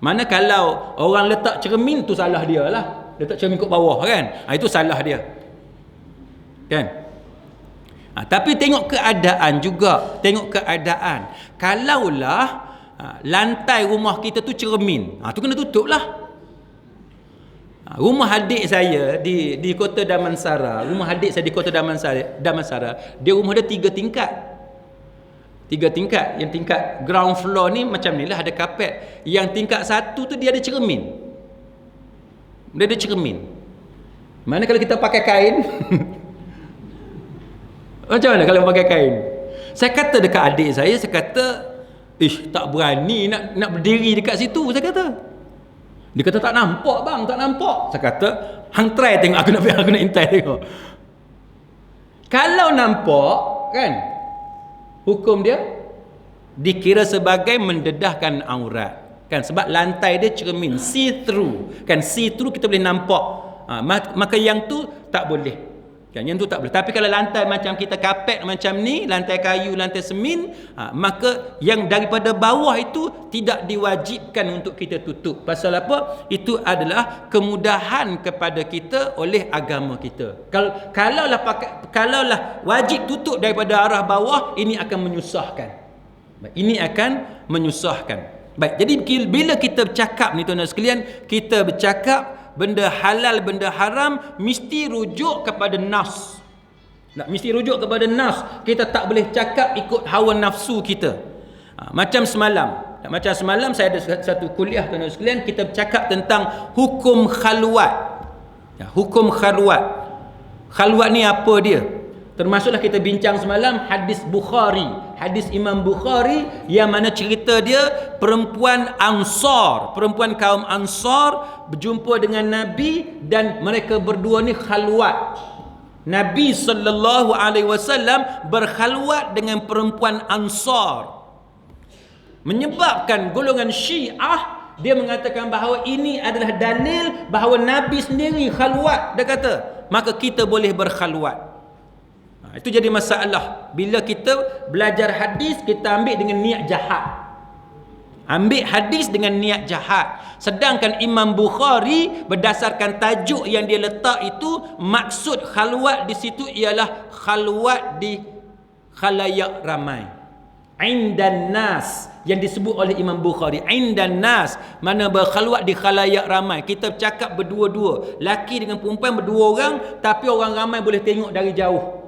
Mana kalau orang letak cermin, tu salah dia lah. Letak cermin kat bawah kan, itu salah dia kan. Tapi tengok keadaan juga, tengok keadaan. Kalaulah lantai rumah kita tu cermin, tu kena tutup lah. Rumah adik saya di kota Damansara, rumah adik saya di kota Damansara, dia rumah dia 3 tingkat. 3 tingkat. Yang tingkat ground floor ni macam ni lah, ada kapet. Yang tingkat 1 tu dia ada cermin. Dia ada cermin. Mana kalau kita pakai kain macam mana kalau pakai kain? Saya kata dekat adik saya kata, tak berani nak berdiri dekat situ, saya kata. Dia kata tak nampak bang, tak nampak. Saya kata, hang try tengok, aku nak intai tengok. Kalau nampak kan, hukum dia dikira sebagai mendedahkan aurat kan, sebab lantai dia cermin, see through kan, see through kita boleh nampak. Maka yang tu tak boleh. Kan, yang tu tak boleh. Tapi kalau lantai macam kita kapet macam ni, lantai kayu, lantai semin, maka yang daripada bawah itu tidak diwajibkan untuk kita tutup. Pasal apa? Itu adalah kemudahan kepada kita oleh agama kita. Kalaulah wajib tutup daripada arah bawah, ini akan menyusahkan. Ini akan menyusahkan. Baik, jadi bila kita bercakap ni tuan-tuan sekalian, kita bercakap benda halal, benda haram, mesti rujuk kepada nas. Mesti rujuk kepada nas. Kita tak boleh cakap ikut hawa nafsu kita. Macam semalam saya ada satu kuliah tuan-tuan sekalian, kita bercakap tentang hukum khalwat. Hukum khalwat. Khalwat ni apa dia? Termasuklah kita bincang semalam hadis Bukhari, hadis Imam Bukhari yang mana cerita dia perempuan Ansar, perempuan kaum Ansar berjumpa dengan Nabi dan mereka berdua ni khalwat. Nabi SAW berkhalwat dengan perempuan Ansar. Menyebabkan golongan Syiah dia mengatakan bahawa ini adalah dalil bahawa Nabi sendiri khalwat. Dia kata, maka kita boleh berkhalwat. Itu jadi masalah. Bila kita belajar hadis, kita ambil dengan niat jahat. Ambil hadis dengan niat jahat. Sedangkan Imam Bukhari berdasarkan tajuk yang dia letak itu, maksud khalwat di situ ialah khalwat di khalayak ramai. Indan nas, yang disebut oleh Imam Bukhari. Indan nas, mana berkhalwat di khalayak ramai. Kita bercakap berdua-dua. Laki dengan perempuan berdua orang, tapi orang ramai boleh tengok dari jauh.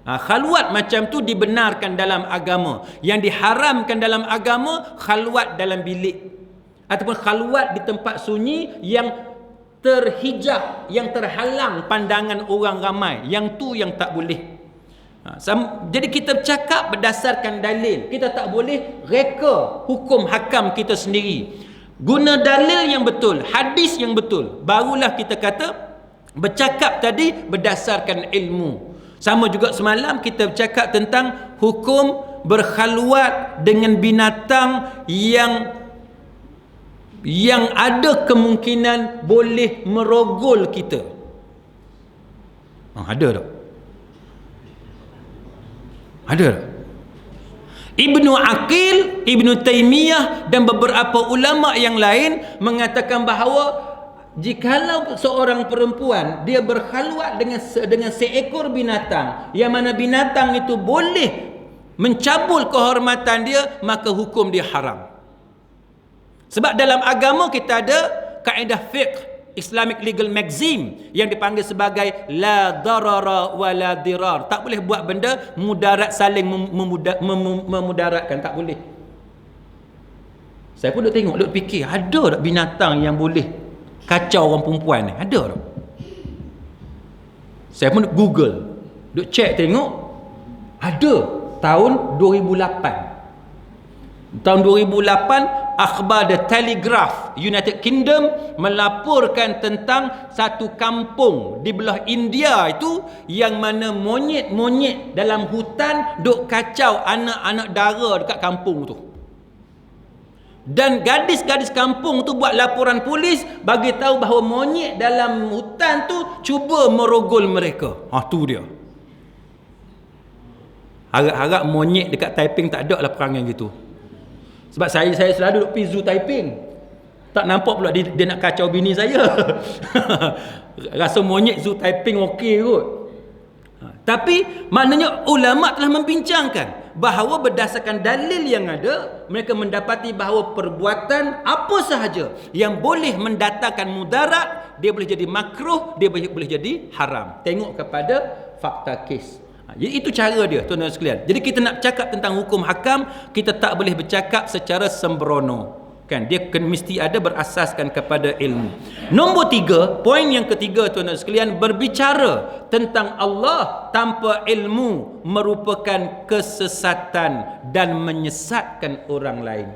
Khalwat macam tu dibenarkan dalam agama. Yang diharamkan dalam agama, khalwat dalam bilik ataupun khalwat di tempat sunyi yang terhijab, yang terhalang pandangan orang ramai. Yang tu yang tak boleh. Jadi kita bercakap berdasarkan dalil. Kita tak boleh reka hukum hakam kita sendiri. Guna dalil yang betul, hadis yang betul, barulah kita kata bercakap tadi berdasarkan ilmu. Sama juga semalam kita bercakap tentang hukum berkhalwat dengan binatang yang ada kemungkinan boleh merogol kita. Ada tak? Ada tak? Ibnu Aqil, Ibnu Taimiyah dan beberapa ulama yang lain mengatakan bahawa jikalau seorang perempuan dia berkhalwat dengan seekor binatang, yang mana binatang itu boleh mencabul kehormatan dia, maka hukum dia haram. Sebab dalam agama kita ada kaedah fiqh, Islamic legal maxim, yang dipanggil sebagai la darara wa la dirar. Tak boleh buat benda mudarat, saling memudaratkan, tak boleh. Saya pun duk tengok, duk fikir, ada tak binatang yang boleh kacau orang perempuan ni? Ada tak? Saya pun Google, duk check tengok, ada. Tahun 2008, akhbar The Telegraph United Kingdom melaporkan tentang satu kampung di belah India itu, yang mana monyet-monyet dalam hutan duk kacau anak-anak dara dekat kampung tu. Dan gadis-gadis kampung tu buat laporan polis, bagi tahu bahawa monyet dalam hutan tu cuba merogol mereka. Tu dia. Harap-harap monyet dekat Taiping tak ada lah perangai gitu. Sebab saya selalu duduk pergi zoo Taiping. Tak nampak pula dia nak kacau bini saya. Rasa monyet zoo Taiping okey kot. Tapi maknanya ulama telah membincangkan bahawa berdasarkan dalil yang ada, mereka mendapati bahawa perbuatan apa sahaja yang boleh mendatangkan mudarat, dia boleh jadi makruh, dia boleh jadi haram. Tengok kepada fakta kes. Jadi itu cara dia, tuan-tuan sekalian. Jadi kita nak cakap tentang hukum hakam, kita tak boleh bercakap secara sembrono. Kan, dia mesti ada berasaskan kepada ilmu. Nombor 3, poin yang ketiga tuan-tuan sekalian, berbicara tentang Allah tanpa ilmu merupakan kesesatan dan menyesatkan orang lain.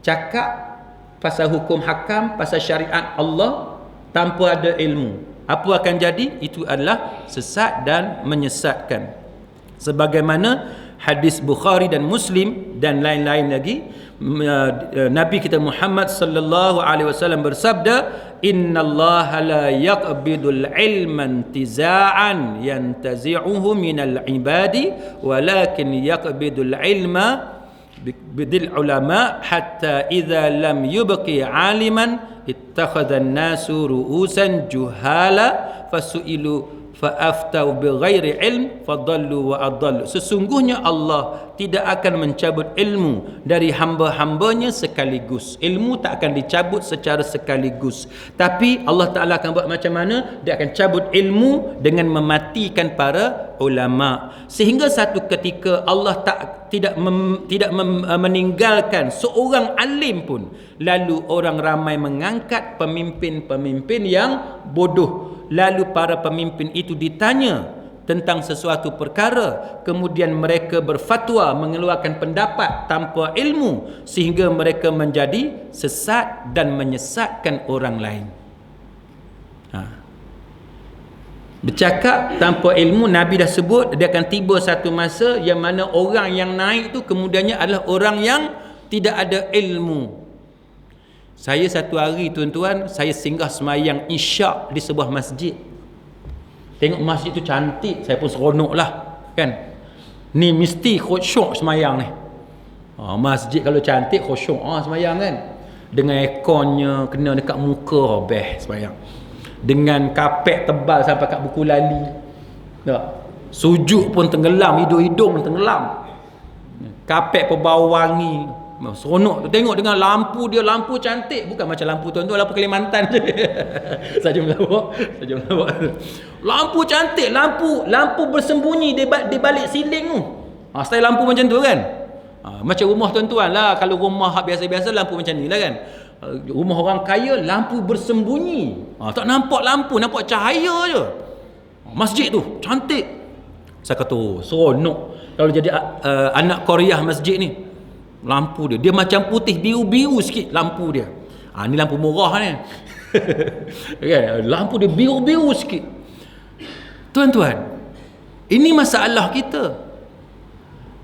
Cakap pasal hukum hakam, pasal syariat Allah tanpa ada ilmu, apa akan jadi? Itu adalah sesat dan menyesatkan. Sebagaimana hadis Bukhari dan Muslim dan lain-lain lagi, Nabi kita Muhammad sallallahu alaihi wasallam bersabda, innallaha la yaqbidul ilma intiza'an yantazi'uhu minal ibadi walakin yaqbidul ilma bidil ulama hatta idza lam yubqi aliman ittakhadha an-nasu ru'usan juhala fasu'ilu fa'aftau bighairi ilm fadallu wa adallu. Sesungguhnya Allah tidak akan mencabut ilmu dari hamba-hambanya sekaligus. Ilmu tak akan dicabut secara sekaligus, tapi Allah Ta'ala akan buat macam mana? Dia akan cabut ilmu dengan mematikan para ulama, sehingga satu ketika Allah tidak meninggalkan seorang alim pun, lalu orang ramai mengangkat pemimpin-pemimpin yang bodoh. Lalu para pemimpin itu ditanya tentang sesuatu perkara, kemudian mereka berfatwa, mengeluarkan pendapat tanpa ilmu, sehingga mereka menjadi sesat dan menyesatkan orang lain. Bercakap tanpa ilmu, Nabi dah sebut dia akan tiba satu masa yang mana orang yang naik tu kemudiannya adalah orang yang tidak ada ilmu. Saya satu hari tuan-tuan, saya singgah semayang isyak di sebuah masjid. Tengok masjid tu cantik, saya pun seronok lah kan. Ni mesti khusyuk semayang ni. Masjid kalau cantik khusyuk semayang kan. Dengan airconnya kena dekat muka, best semayang. Dengan kapet tebal sampai kat buku lali. Tak? Sujud pun tenggelam, hidung-hidung tenggelam. Kapet pun bau wangi. Seronok tu tengok dengan lampu dia, lampu cantik, bukan macam lampu tuan-tuan, lampu Kalimantan saja melawak. Lampu cantik, lampu bersembunyi di balik siling tu. Style lampu macam tu kan. Macam rumah tuan-tuan lah, kalau rumah biasa-biasa lampu macam ni lah kan. Rumah orang kaya lampu bersembunyi. Tak nampak lampu, nampak cahaya je. Masjid tu cantik. Saya kata seronok kalau jadi anak Korea masjid ni. Lampu dia macam putih biru-biru sikit lampu dia. Ni lampu murah ni. Kan? Lampu dia biru-biru sikit. Tuan-tuan, ini masalah kita.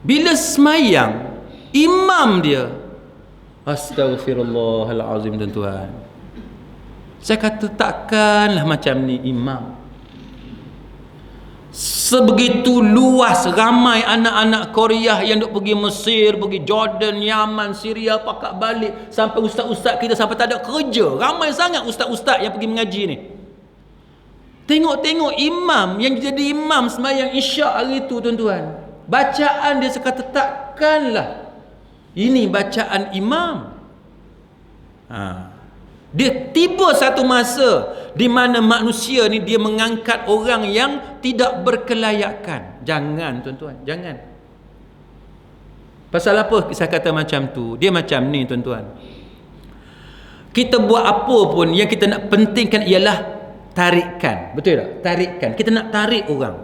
Bila semayang, imam dia, astaghfirullahalazim tuan-tuan. Saya kata takkanlah macam ni imam. Sebegitu luas ramai anak-anak Korea yang duk pergi Mesir, pergi Jordan, Yaman, Syria, pakak balik, sampai ustaz-ustaz kita sampai tak ada kerja. Ramai sangat ustaz-ustaz yang pergi mengaji ni. Tengok-tengok imam yang jadi imam sembahyang isyak hari tu tuan-tuan. Bacaan dia sekata takkanlah ini bacaan imam. Dia tiba satu masa di mana manusia ni dia mengangkat orang yang tidak berkelayakan. Jangan tuan-tuan, jangan. Pasal apa saya kata macam tu? Dia macam ni tuan-tuan. Kita buat apa pun yang kita nak pentingkan ialah tarikan. Betul tak? Tarikan. Kita nak tarik orang.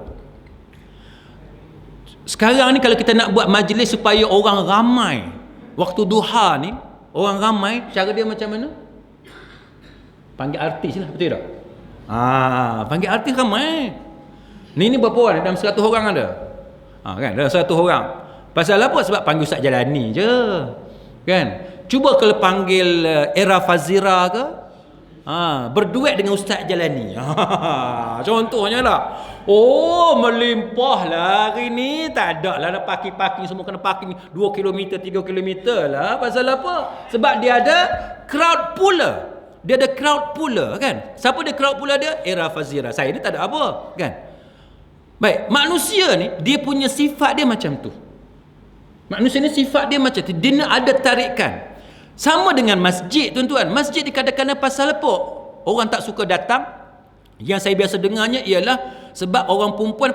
Sekarang ni kalau kita nak buat majlis supaya orang ramai, waktu duha ni orang ramai, cara dia macam mana? Panggil artis lah, betul tak? Panggil artis ramai. Ni berapa orang? Dalam 100 orang ada. Kan? Dalam 100 orang. Pasal apa? Sebab panggil Ustaz Jalani je. Kan? Cuba kalau panggil Era Fazira ke? Berduet dengan Ustaz Jalani. Contohnya lah. Melimpah lah hari ni. Tak ada lah nak parking semua kena parking 2 km, 3 km lah. Pasal apa? Sebab dia ada crowd puller. Dia ada crowd puller kan. Siapa dia crowd puller dia? Era Fazira. Saya ni tak ada apa kan. Baik, manusia ni dia punya sifat dia macam tu. Manusia ni sifat dia macam tu. Dia ada tarikan. Sama dengan masjid tuan-tuan. Masjid kadang-kadang pasal apa? Orang tak suka datang. Yang saya biasa dengarnya ialah sebab orang perempuan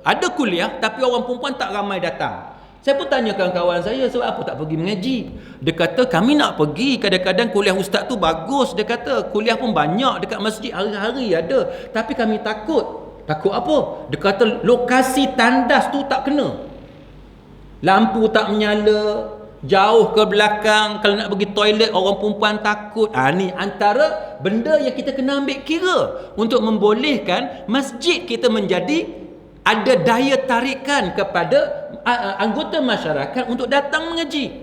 ada kuliah tapi orang perempuan tak ramai datang. Saya pun tanya kawan-kawan saya, sebab apa tak pergi mengaji? Dia kata kami nak pergi, kadang-kadang kuliah ustaz tu bagus. Dia kata kuliah pun banyak dekat masjid, hari-hari ada, tapi kami takut. Takut apa? Dia kata lokasi tandas tu tak kena, lampu tak menyala, jauh ke belakang, kalau nak pergi toilet orang perempuan takut. Ni antara benda yang kita kena ambil kira untuk membolehkan masjid kita menjadi ada daya tarikan kepada anggota masyarakat untuk datang mengaji.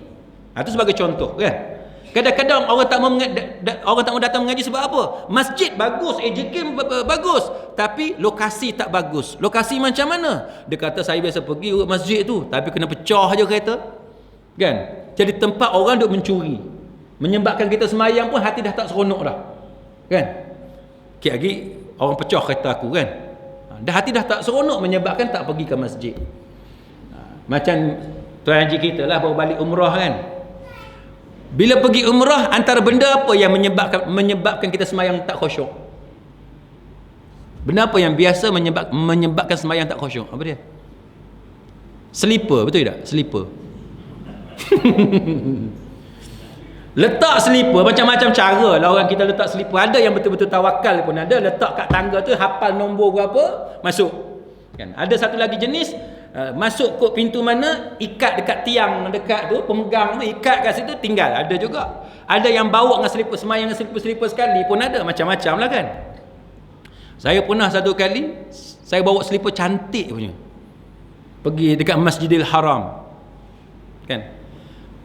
Itu sebagai contoh kan. Kadang-kadang orang tak mau datang mengaji sebab apa? Masjid bagus, AJK bagus, tapi lokasi tak bagus. Lokasi macam mana? Dia kata saya biasa pergi masjid tu, tapi kena pecah je kereta. Kan? Jadi tempat orang duk mencuri. Menyebabkan kita semayang pun hati dah tak seronok dah. Kan? Sikit lagi orang pecah kereta aku kan. Dah hati dah tak seronok menyebabkan tak pergi ke masjid. Macam tuan haji kita lah baru balik umrah kan. Bila pergi umrah, antara benda apa yang menyebabkan kita semayang tak khusyuk? Benda apa yang biasa menyebabkan semayang tak khusyuk? Apa dia? Slipper, betul tak? Slipper. Letak slipper macam-macam cara lah orang kita letak slipper. Ada yang betul-betul tawakal pun ada, letak kat tangga tu hafal nombor berapa, masuk. Kan? Ada satu lagi jenis, masuk kot pintu mana, ikat dekat tiang dekat tu, pemegang tu ikat kat situ, tinggal. Ada juga. Ada yang bawa dengan slipper, semayang dengan slipper sekali pun ada, macam-macam lah kan. Saya pernah satu kali saya bawa slipper cantik punya, pergi dekat Masjidil Haram kan.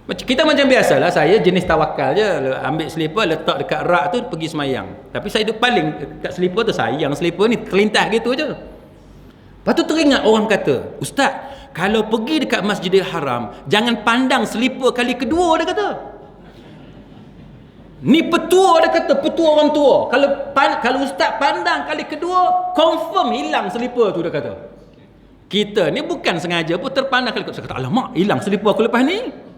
Kita macam biasalah, saya jenis tawakal je, ambil slipper letak dekat rak tu, pergi semayang. Tapi saya duduk paling dekat slipper tu, sayang slipper ni terlintas gitu je. Lepas tu teringat orang kata, Ustaz, kalau pergi dekat Masjidil Haram, jangan pandang slipper kali kedua, dia kata. Ni petua, dia kata, petua orang tua. Kalau Ustaz pandang kali kedua, confirm hilang slipper tu, dia kata. Kita ni bukan sengaja pun terpandang kali kedua. Saya kata, alamak, hilang slipper aku lepas ni.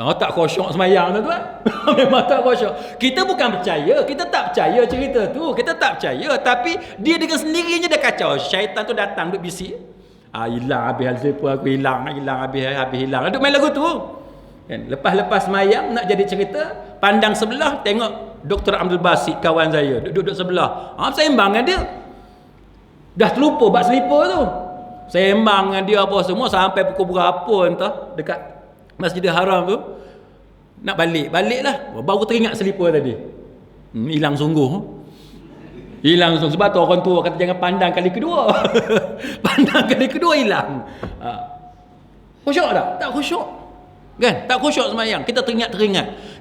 Tak khusyuk semayang tu tuan. Memang tak khusyuk. Kita bukan percaya, kita tak percaya cerita tu, kita tak percaya, tapi dia dengan sendirinya dia kacau. Syaitan tu datang duk bisik, hilang habis slipper aku, hilang habis hilang. Duk main lagu tu kan. Lepas semayang nak jadi cerita, pandang sebelah tengok Dr. Abdul Basit kawan saya duduk sebelah. Sembang dengan dia, dah terlupa bab slipper tu. Sembang dengan dia apa semua sampai pukul berapa entah dekat Masjidil Haram tu. Nak balik lah, baru teringat slipper tadi. Hilang sungguh. Sebab tu orang tua kata jangan pandang kali kedua. Pandang kali kedua hilang. Khusyuk tak? Tak khusyuk kan? Tak khusyuk semayang, kita teringat.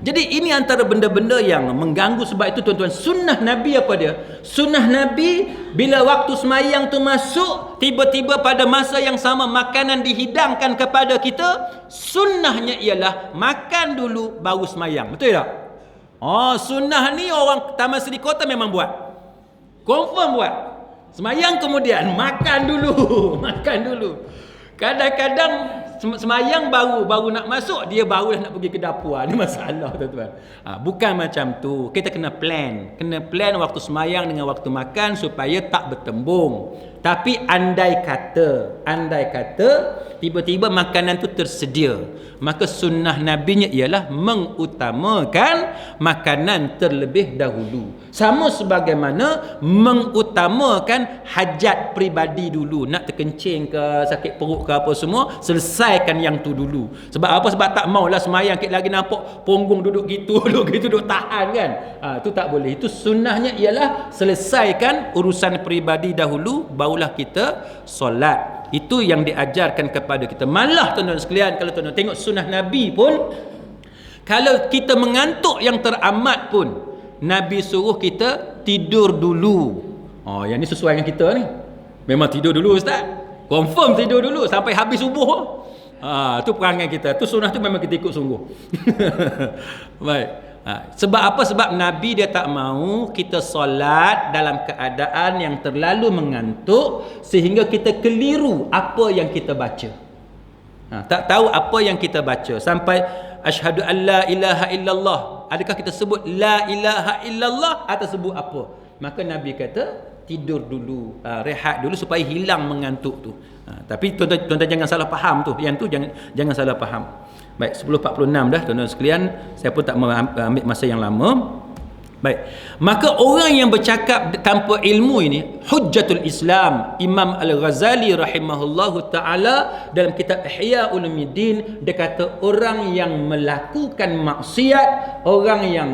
Jadi ini antara benda-benda yang mengganggu. Sebab itu tuan-tuan, sunnah Nabi apa dia? Sunnah Nabi, bila waktu semayang tu masuk, tiba-tiba pada masa yang sama makanan dihidangkan kepada kita, sunnahnya ialah makan dulu baru semayang. Betul tak? Sunnah ni orang Taman Seri Kota memang buat, confirm buat. Semayang kemudian makan dulu. Kadang-kadang semayang baru nak masuk, dia baru dah nak pergi ke dapur. Ini masalah tuan-tuan. Bukan macam tu. Kita kena plan waktu semayang dengan waktu makan supaya tak bertembung. Tapi andai kata tiba-tiba makanan tu tersedia, maka sunnah nabinya ialah mengutamakan makanan terlebih dahulu. Sama sebagaimana mengutamakan hajat peribadi dulu. Nak terkencing ke, sakit perut ke apa semua, selesaikan yang tu dulu. Sebab apa? Sebab tak maulah semayang sikit lagi nampak punggung duduk gitu duduk tahan kan. Itu tak boleh. Itu sunnahnya ialah selesaikan urusan peribadi dahulu, barulah kita solat. Itu yang diajarkan kepada kita. Malah tuan-tuan sekalian, kalau tuan-tuan tengok sunnah Nabi pun, kalau kita mengantuk yang teramat pun, Nabi suruh kita tidur dulu. Yang ni sesuai dengan kita ni. Memang tidur dulu Ustaz. Confirm tidur dulu sampai habis subuh. Tu perangai kita. Tu sunnah tu memang kita ikut sungguh. Baik. Sebab apa? Sebab Nabi dia tak mahu kita solat dalam keadaan yang terlalu mengantuk sehingga kita keliru apa yang kita baca. Tak tahu apa yang kita baca sampai asyhadu an la ilaha illallah. Adakah kita sebut la ilaha illallah atau sebut apa? Maka Nabi kata tidur dulu, rehat dulu supaya hilang mengantuk tu. Tapi tuan-tuan jangan salah faham tu. Yang tu jangan salah faham. Baik, 10.46 dah tuan-tuan sekalian. Saya pun tak ambil masa yang lama. Baik. Maka orang yang bercakap tanpa ilmu ini, Hujjatul Islam Imam Al-Ghazali rahimahullahu taala dalam kitab Ihya Ulumuddin, dia kata orang yang melakukan maksiat, orang yang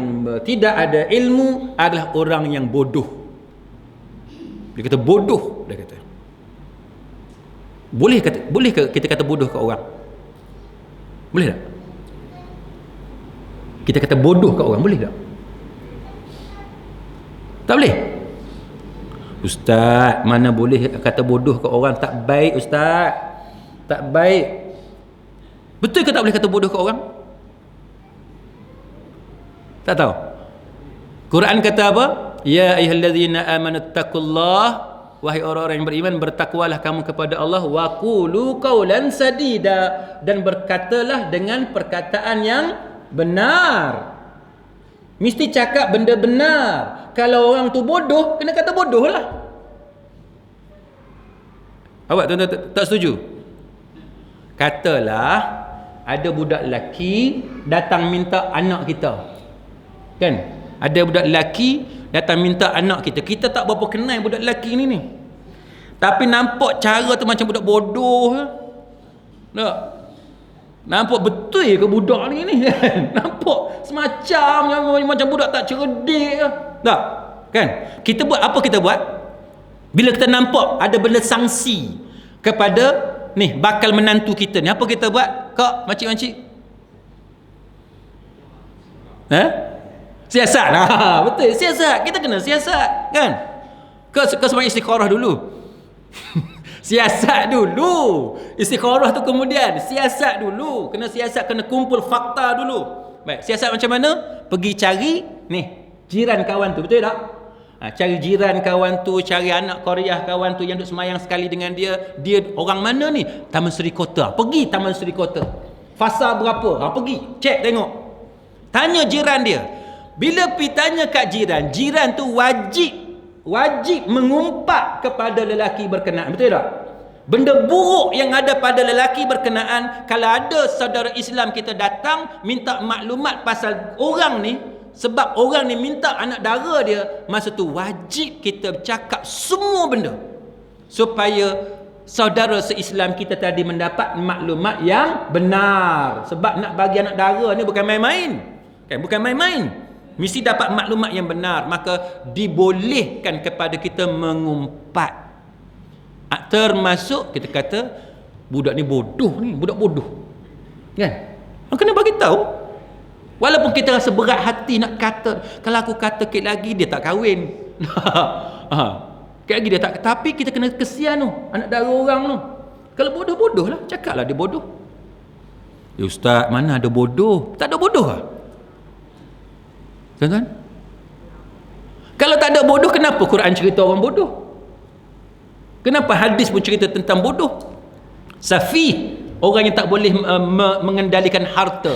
tidak ada ilmu adalah orang yang bodoh. Dia kata bodoh, dia kata. Boleh ke kita kata bodoh ke orang? Boleh tak? Kita kata bodoh kat orang, boleh tak? Tak boleh. Ustaz, mana boleh kata bodoh kat orang? Tak baik ustaz. Tak baik. Betul ke tak boleh kata bodoh kat orang? Tak tahu. Quran kata apa? Ya ayyuhallazina amanu taqullah, wahai orang-orang yang beriman, bertakwalah kamu kepada Allah, wa qulu qawlan sadida, dan berkatalah dengan perkataan yang benar. Mesti cakap benda benar. Kalau orang tu bodoh, kena kata bodoh lah. Awak tuan-tuan tak setuju? Katalah ada budak lelaki datang minta anak kita, kan? Ada budak lelaki datang minta anak kita. Kita tak berapa kenal budak lelaki ni. Tapi nampak cara tu macam budak bodoh. Tak? Nampak betul ke budak ni kan? Nampak macam budak tak cerdik. Tak? Kan? Kita buat apa kita buat? Bila kita nampak ada benda sanksi kepada ni bakal menantu kita ni, apa kita buat? Kak, makcik-makcik. Siasat. Betul, siasat. Kita kena siasat, kan? Kau sebagai istikharah dulu. Siasat dulu. Istikharah tu kemudian. Siasat dulu. Kena siasat, kena kumpul fakta dulu. Baik, siasat macam mana? Pergi cari ni jiran kawan tu, betul tak? Cari jiran kawan tu, cari anak Korea kawan tu yang duduk semayang sekali dengan dia. Dia orang mana ni? Taman Seri Kota. Pergi Taman Seri Kota. Fasa berapa? Pergi cek tengok. Tanya jiran dia. Bila pergi tanya kat jiran, jiran tu wajib mengumpat kepada lelaki berkenaan. Betul tak? Benda buruk yang ada pada lelaki berkenaan, kalau ada saudara Islam kita datang minta maklumat pasal orang ni, sebab orang ni minta anak dara dia, masa tu wajib kita cakap semua benda supaya saudara se-Islam kita tadi mendapat maklumat yang benar. Sebab nak bagi anak dara ni bukan main-main, kan? Bukan main-main. Mesti dapat maklumat yang benar. Maka dibolehkan kepada kita mengumpat. Termasuk kita kata budak ni bodoh ni, budak bodoh, kan? Kena bagi tahu. Walaupun kita rasa berat hati nak kata, kalau aku kata sikit lagi dia tak kahwin. Sikit lagi dia tak, tapi kita kena kesian tu anak dara orang tu. Kalau bodoh-bodoh lah, cakaplah dia bodoh. Ya ustaz, mana ada bodoh? Tak ada bodoh lah, tuan-tuan. Kalau tak ada bodoh, kenapa Quran cerita orang bodoh? Kenapa hadis pun cerita tentang bodoh? Safih, orang yang tak boleh mengendalikan harta.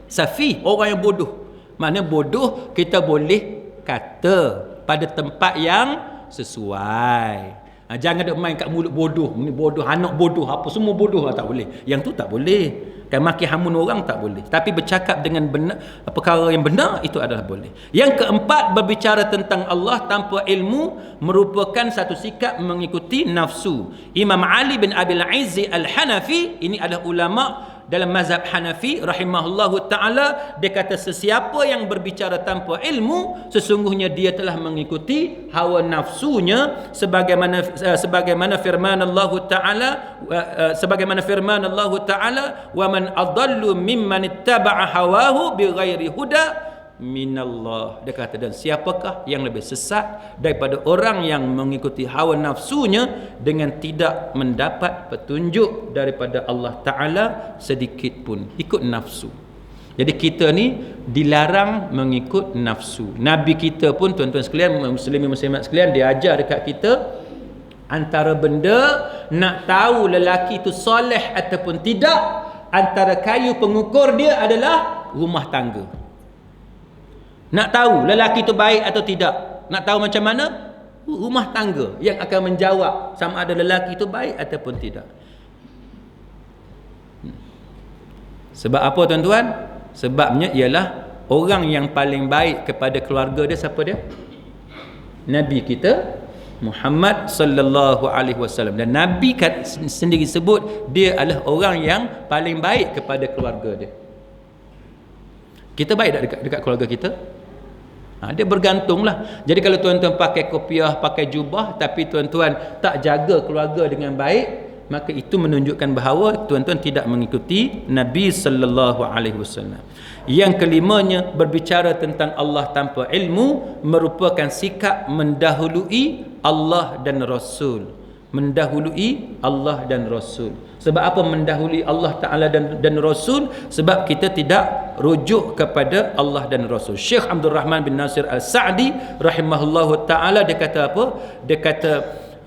Safih, orang yang bodoh. Mana bodoh kita boleh kata pada tempat yang sesuai. Jangan ada main kat mulut bodoh. Ni bodoh, anak bodoh, apa semua bodoh, tak boleh. Yang tu tak boleh. Kan maki hamun orang tak boleh. Tapi bercakap dengan benar, perkara yang benar, itu adalah boleh. Yang keempat, berbicara tentang Allah tanpa ilmu merupakan satu sikap mengikuti nafsu. Imam Ali bin Abil Izzi Al-Hanafi, ini adalah ulama dalam mazhab Hanafi rahimahullahu ta'ala, dia kata sesiapa yang berbicara tanpa ilmu, sesungguhnya dia telah mengikuti hawa nafsunya, sebagaimana firman Allah ta'ala, wa man adallu mimman ittaba'a hawahu bighairi huda minallah. Dia kata, dan siapakah yang lebih sesat daripada orang yang mengikuti hawa nafsunya dengan tidak mendapat petunjuk daripada Allah Ta'ala sedikit pun. Ikut nafsu. Jadi kita ni dilarang mengikut nafsu. Nabi kita pun, tuan-tuan sekalian, muslimin muslimat sekalian, dia ajar dekat kita, antara benda nak tahu lelaki itu soleh ataupun tidak, antara kayu pengukur dia adalah rumah tangga. Nak tahu lelaki itu baik atau tidak, nak tahu macam mana? Rumah tangga yang akan menjawab sama ada lelaki itu baik ataupun tidak. Sebab apa tuan-tuan? Sebabnya ialah orang yang paling baik kepada keluarga dia, siapa dia? Nabi kita Muhammad sallallahu alaihi wasallam. Dan Nabi sendiri sebut dia adalah orang yang paling baik kepada keluarga dia. Kita baik tak dekat keluarga kita? Dia bergantunglah. Jadi kalau tuan-tuan pakai kopiah, pakai jubah, tapi tuan-tuan tak jaga keluarga dengan baik, maka itu menunjukkan bahawa tuan-tuan tidak mengikuti Nabi sallallahu alaihi wasallam. Yang kelimanya, berbicara tentang Allah tanpa ilmu merupakan sikap mendahului Allah dan Rasul. Mendahului Allah dan Rasul. Sebab apa mendahului Allah Ta'ala dan Rasul? Sebab kita tidak rujuk kepada Allah dan Rasul. Syekh Abdul Rahman bin Nasir Al-Sa'di rahimahullahu ta'ala, dia kata apa? Dia kata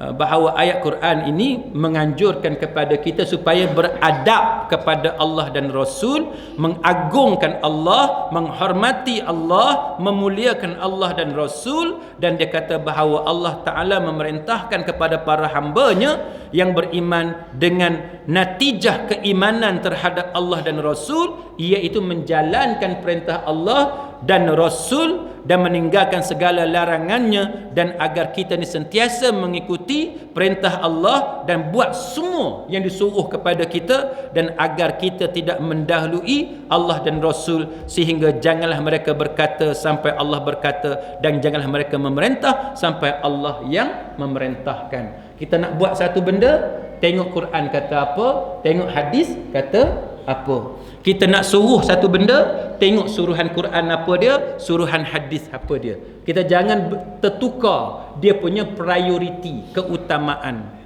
bahawa ayat Quran ini menganjurkan kepada kita supaya beradab kepada Allah dan Rasul, mengagungkan Allah, menghormati Allah, memuliakan Allah dan Rasul. Dan dia kata bahawa Allah Ta'ala memerintahkan kepada para hambanya yang beriman dengan natijah keimanan terhadap Allah dan Rasul, iaitu menjalankan perintah Allah dan Rasul dan meninggalkan segala larangannya, dan agar kita ni sentiasa mengikuti perintah Allah dan buat semua yang disuruh kepada kita, dan agar kita tidak mendahului Allah dan Rasul, sehingga janganlah mereka berkata sampai Allah berkata, dan janganlah mereka memerintah sampai Allah yang memerintahkan. Kita nak buat satu benda, tengok Quran kata apa, tengok hadis kata apa. Kita nak suruh satu benda, tengok suruhan Quran apa dia, suruhan hadis apa dia. Kita jangan tertukar dia punya prioriti, keutamaan.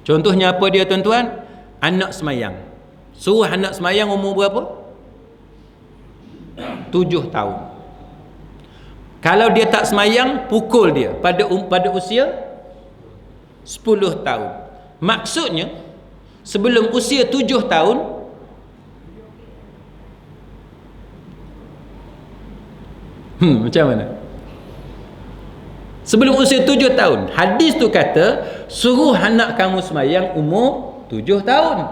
Contohnya apa dia tuan-tuan? Anak semayang. Suruh anak semayang umur berapa? 7 tahun. Kalau dia tak semayang, pukul dia pada usia 10 tahun. Maksudnya sebelum usia 7 tahun, macam mana? Sebelum usia 7 tahun, hadis tu kata suruh anak kamu semayang umur 7 tahun.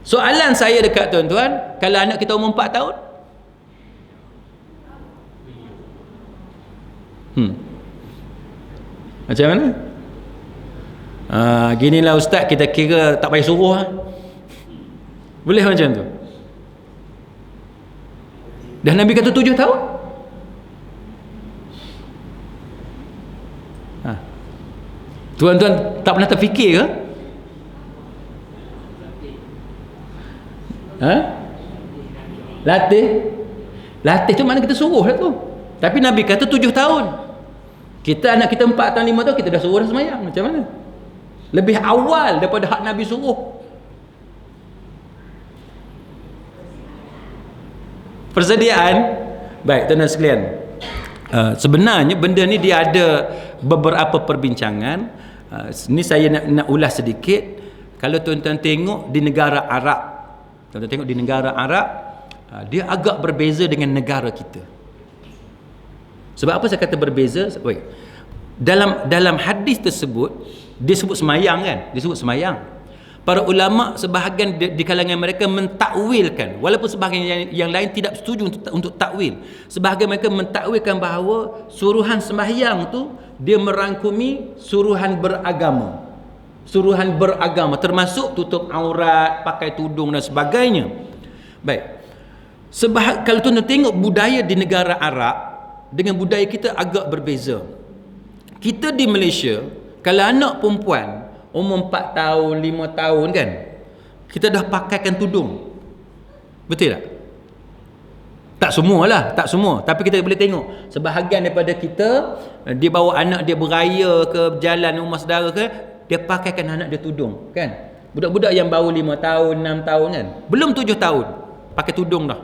Soalan saya dekat tuan-tuan, kalau anak kita umur 4 tahun? Macam mana? Ginilah ustaz, kita kira tak payah suruh. Boleh macam tu? Dah Nabi kata 7 tahun? Tuan-tuan tak pernah terfikir ke? Latih tu makna kita suruh lah tu. Tapi Nabi kata 7 tahun. Kita anak kita 4 tahun 5 tahun, kita dah suruh dah semayang. Macam mana? Lebih awal daripada hak Nabi suruh. Persediaan. Baik tuan-tuan sekalian, sebenarnya benda ni dia ada beberapa perbincangan. Ni saya nak ulas sedikit. Kalau tuan-tuan tengok di negara Arab, tuan-tuan tengok di negara Arab, dia agak berbeza dengan negara kita. Sebab apa saya kata berbeza? Dalam hadis tersebut dia sebut semayang kan? Dia sebut semayang. Para ulama sebahagian di kalangan mereka mentakwilkan, walaupun sebahagian yang lain tidak setuju untuk takwil. Sebahagian mereka mentakwilkan bahawa suruhan sembahyang tu dia merangkumi suruhan beragama. Suruhan beragama termasuk tutup aurat, pakai tudung dan sebagainya. Baik. Kalau tuan-tuan tengok budaya di negara Arab dengan budaya kita agak berbeza. Kita di Malaysia, kalau anak perempuan umur 4 tahun, 5 tahun kan, kita dah pakaikan tudung. Betul tak? Tak semualah, tak semua. Tapi kita boleh tengok sebahagian daripada kita, dia bawa anak dia beraya ke jalan rumah saudara ke, dia pakaikan anak dia tudung kan. Budak-budak yang baru 5 tahun, 6 tahun kan, belum 7 tahun pakai tudung dah.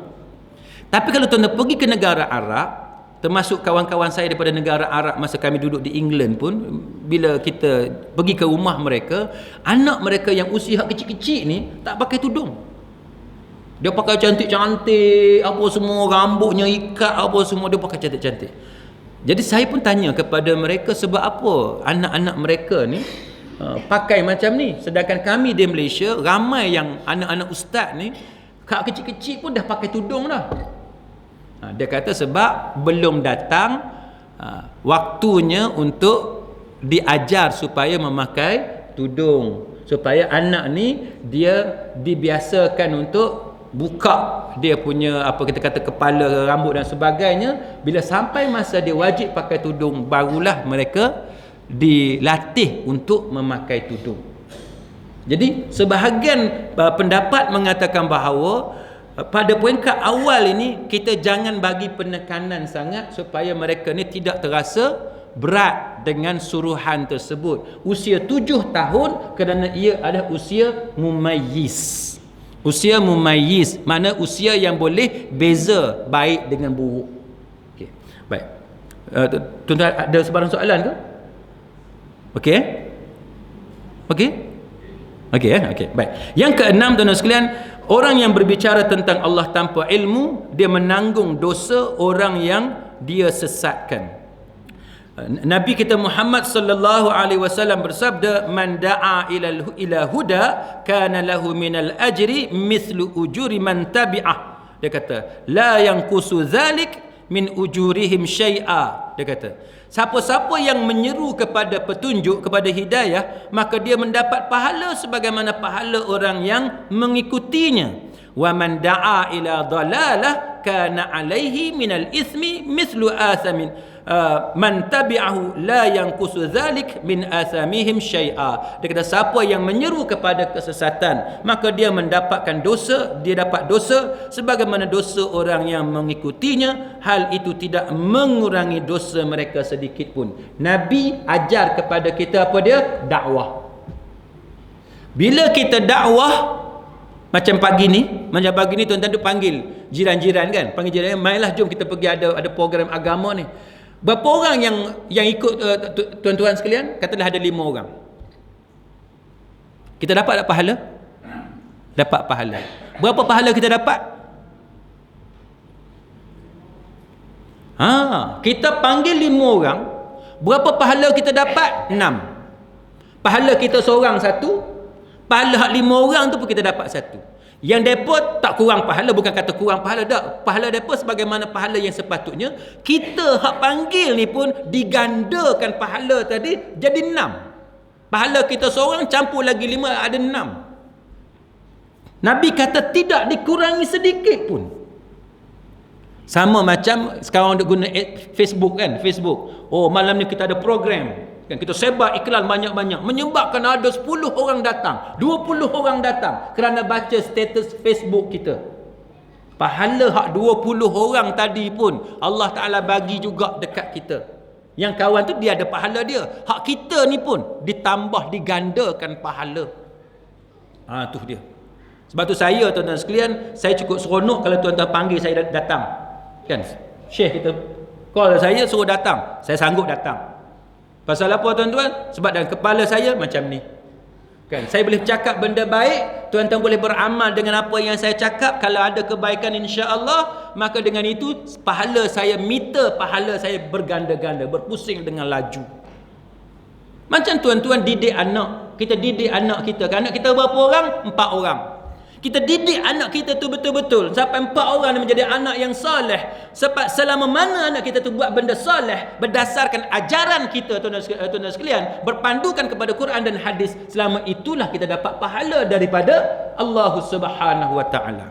Tapi kalau tuan-tuan pergi ke negara Arab, termasuk kawan-kawan saya daripada negara Arab masa kami duduk di England pun, bila kita pergi ke rumah mereka, anak mereka yang usia kecil-kecil ni tak pakai tudung. Dia pakai cantik-cantik, apa semua, rambutnya ikat, apa semua, dia pakai cantik-cantik. Jadi saya pun tanya kepada mereka, sebab apa anak-anak mereka ni pakai macam ni, sedangkan kami di Malaysia ramai yang anak-anak ustaz ni kak kecil-kecil pun dah pakai tudung dah. Dia kata sebab belum datang waktunya untuk diajar supaya memakai tudung, supaya anak ni dia dibiasakan untuk buka dia punya apa kita kata kepala, rambut dan sebagainya. Bila sampai masa dia wajib pakai tudung, barulah mereka dilatih untuk memakai tudung. Jadi sebahagian pendapat mengatakan bahawa pada peringkat awal ini kita jangan bagi penekanan sangat supaya mereka ni tidak terasa berat dengan suruhan tersebut. Usia 7 tahun kerana ia adalah usia mumayyiz. Usia mumayyiz, mana usia yang boleh beza baik dengan buruk. Okey. Baik. Tuan-tuan ada sebarang soalan ke? Okey. Okey. Okey okey. Baik. Yang keenam, tuan-tuan sekalian, orang yang berbicara tentang Allah tanpa ilmu, dia menanggung dosa orang yang dia sesatkan. Nabi kita Muhammad sallallahu alaihi wasallam bersabda, man da'a ila huda kana lahu minal ajri mithlu ujuri man tabi'ah. Dia kata la yanqusu dzalik min ujurihim syai'a. Dia kata siapa-siapa yang menyeru kepada petunjuk, kepada hidayah, maka dia mendapat pahala sebagaimana pahala orang yang mengikutinya. Wa man da'a ila dhalalah kana alaihi minal ithmi mithlu athamin man tabi'ahu la yanqusu dzalik min athamihim syai'a. Dia kata siapa yang menyeru kepada kesesatan, maka dia mendapatkan dosa, dia dapat dosa sebagaimana dosa orang yang mengikutinya. Hal itu tidak mengurangi dosa mereka sedikit pun. Nabi ajar kepada kita apa dia? Dakwah. Bila kita dakwah macam pagi ni tuan-tuan tu panggil jiran-jiran kan, panggil jiran, mainlah jom kita pergi ada program agama ni. Berapa orang yang ikut tuan-tuan sekalian? Katalah ada 5 orang. Kita dapat tak pahala? Dapat pahala. Berapa pahala kita dapat? Kita panggil 5 orang, berapa pahala kita dapat? 6. Pahala kita seorang 1, pahala 5 orang tu pun kita dapat 1. Yang mereka tak kurang pahala, bukan kata kurang pahala tak. Pahala mereka sebagaimana pahala yang sepatutnya. Kita hak panggil ni pun digandakan pahala tadi jadi 6. Pahala kita seorang campur lagi 5 ada 6. Nabi kata tidak dikurangi sedikit pun. Sama macam sekarang duk guna Facebook kan, Facebook. Oh, malam ni kita ada program. Kan kita sebar iklan banyak-banyak, menyebabkan ada 10 orang datang, 20 orang datang kerana baca status Facebook kita. Pahala hak 20 orang tadi pun Allah Ta'ala bagi juga dekat kita. Yang kawan tu dia ada pahala dia. Hak kita ni pun ditambah, digandakan pahala. Tu dia. Sebab tu saya, tuan-tuan sekalian, saya cukup seronok kalau tuan-tuan panggil saya datang. Kan? Syekh kita call saya suruh datang, saya sanggup datang. Pasal apa tuan-tuan? Sebab dalam kepala saya macam ni. Kan? Saya boleh cakap benda baik, tuan-tuan boleh beramal dengan apa yang saya cakap. Kalau ada kebaikan insya-Allah, maka dengan itu pahala saya, meter pahala saya berganda-ganda, berpusing dengan laju. Macam tuan-tuan didik anak. Kita didik anak kita. Anak kita berapa orang? 4 orang. Kita didik anak kita tu betul-betul sampai 4 orang menjadi anak yang soleh. Sebab selama mana anak kita tu buat benda soleh berdasarkan ajaran kita, tuan-tuan sekalian, berpandukan kepada Quran dan hadis, selama itulah kita dapat pahala daripada Allah Subhanahu wa taala.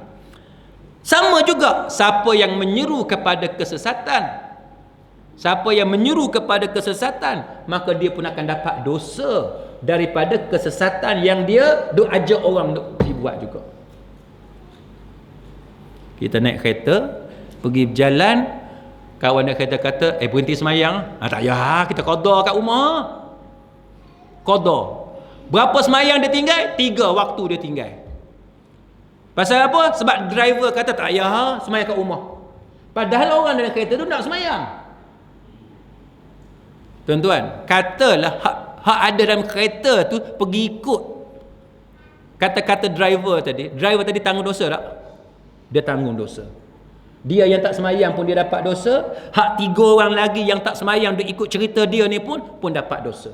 Sama juga siapa yang menyeru kepada kesesatan. Siapa yang menyeru kepada kesesatan, maka dia pun akan dapat dosa daripada kesesatan yang dia duk ajak orang duk dibuat juga. Kita naik kereta, pergi berjalan, kawan naik kereta kata, berhenti semayang. Tak payah, kita qada kat rumah. Qada. Berapa semayang dia tinggal? 3 waktu dia tinggal. Pasal apa? Sebab driver kata tak payah semayang kat rumah. Padahal orang dalam kereta tu nak semayang. Tuan-tuan, katalah hak ada dalam kereta tu pergi ikut kata-kata driver tadi. Driver tadi tanggung dosa tak? Dia tanggung dosa. Dia yang tak semayang pun dia dapat dosa. Hak 3 orang lagi yang tak semayang dia ikut cerita dia ni pun dapat dosa.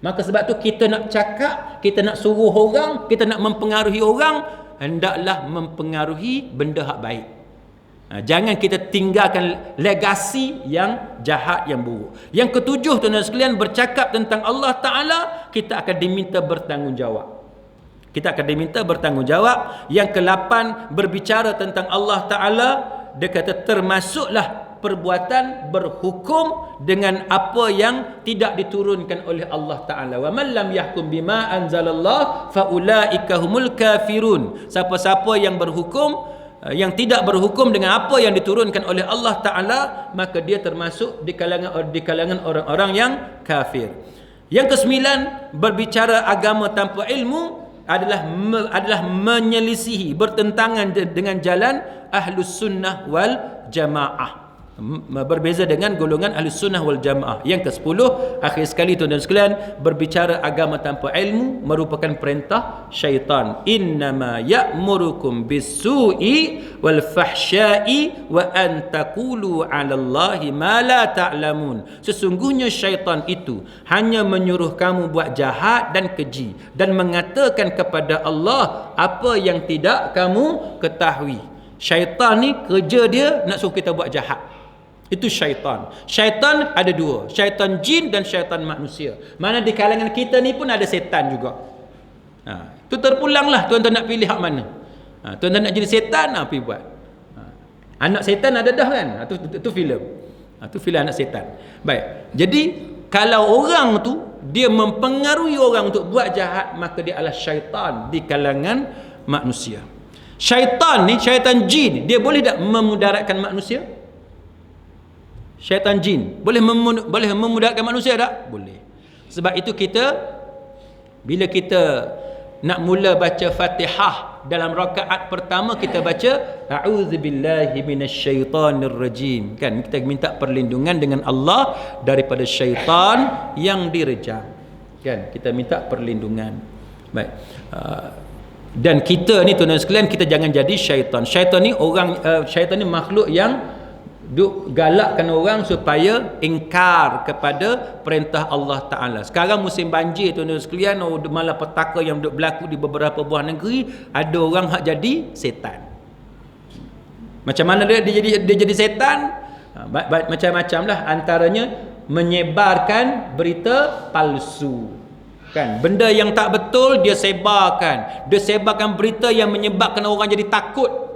Maka sebab tu kita nak cakap, kita nak suruh orang, kita nak mempengaruhi orang, hendaklah mempengaruhi benda hak baik. Jangan kita tinggalkan legasi yang jahat, yang buruk. Yang ketujuh, tuan-tuan sekalian, bercakap tentang Allah Ta'ala, kita akan diminta bertanggungjawab. Kita akan diminta bertanggungjawab. Yang ke-8, berbicara tentang Allah Ta'ala, dia kata termasuklah perbuatan berhukum dengan apa yang tidak diturunkan oleh Allah Ta'ala. Wa man lam yahkum bima anzalallah faulaika humul kafirun. Siapa-siapa yang berhukum, yang tidak berhukum dengan apa yang diturunkan oleh Allah Ta'ala, maka dia termasuk di kalangan orang-orang yang kafir. Yang kesembilan, berbicara agama tanpa ilmu adalah menyelisihi, bertentangan dengan jalan Ahlus Sunnah wal Jamaah. Berbeza dengan golongan Ahlus Sunnah wal Jamaah. Yang ke-10, akhir sekali tuan-tuan sekalian, berbicara agama tanpa ilmu merupakan perintah syaitan. Innama ya'murukum bis-su'i wal fahsya'i wa an taqulu 'ala Allahi ma la ta'lamun. Sesungguhnya syaitan itu hanya menyuruh kamu buat jahat dan keji dan mengatakan kepada Allah apa yang tidak kamu ketahui. Syaitan ni kerja dia nak suruh kita buat jahat. Itu syaitan. Syaitan ada dua, syaitan jin dan syaitan manusia. Mana di kalangan kita ni pun ada setan juga. Itu terpulanglah tuan-tuan nak pilih hak mana. Tuan-tuan nak jadi setan, pergi buat. Anak setan ada dah kan? Itu filem. Itu filem anak setan. Baik. Jadi kalau orang tu dia mempengaruhi orang untuk buat jahat, maka dia adalah syaitan di kalangan manusia. Syaitan ni, syaitan jin, dia boleh tak memudaratkan manusia? Syaitan jin boleh memudaratkan manusia tak? Boleh. Sebab itu bila kita nak mula baca Fatihah dalam rakaat pertama, kita baca a'udzubillahi minasyaitonirrajim, kan? Kita minta perlindungan dengan Allah daripada syaitan yang direjam, kan? Kita minta perlindungan. Baik. Dan kita ni tuan-tuan sekalian, kita jangan jadi syaitan. Syaitan ni makhluk yang duk galakkan orang supaya ingkar kepada perintah Allah Ta'ala. Sekarang musim banjir tuan-tuan sekalian, malapetaka yang duk berlaku di beberapa buah negeri, ada orang hak jadi setan. Macam mana dia jadi setan? Macam-macam lah. Antaranya menyebarkan berita palsu, kan? Benda yang tak betul dia sebarkan. Dia sebarkan berita yang menyebabkan orang jadi takut.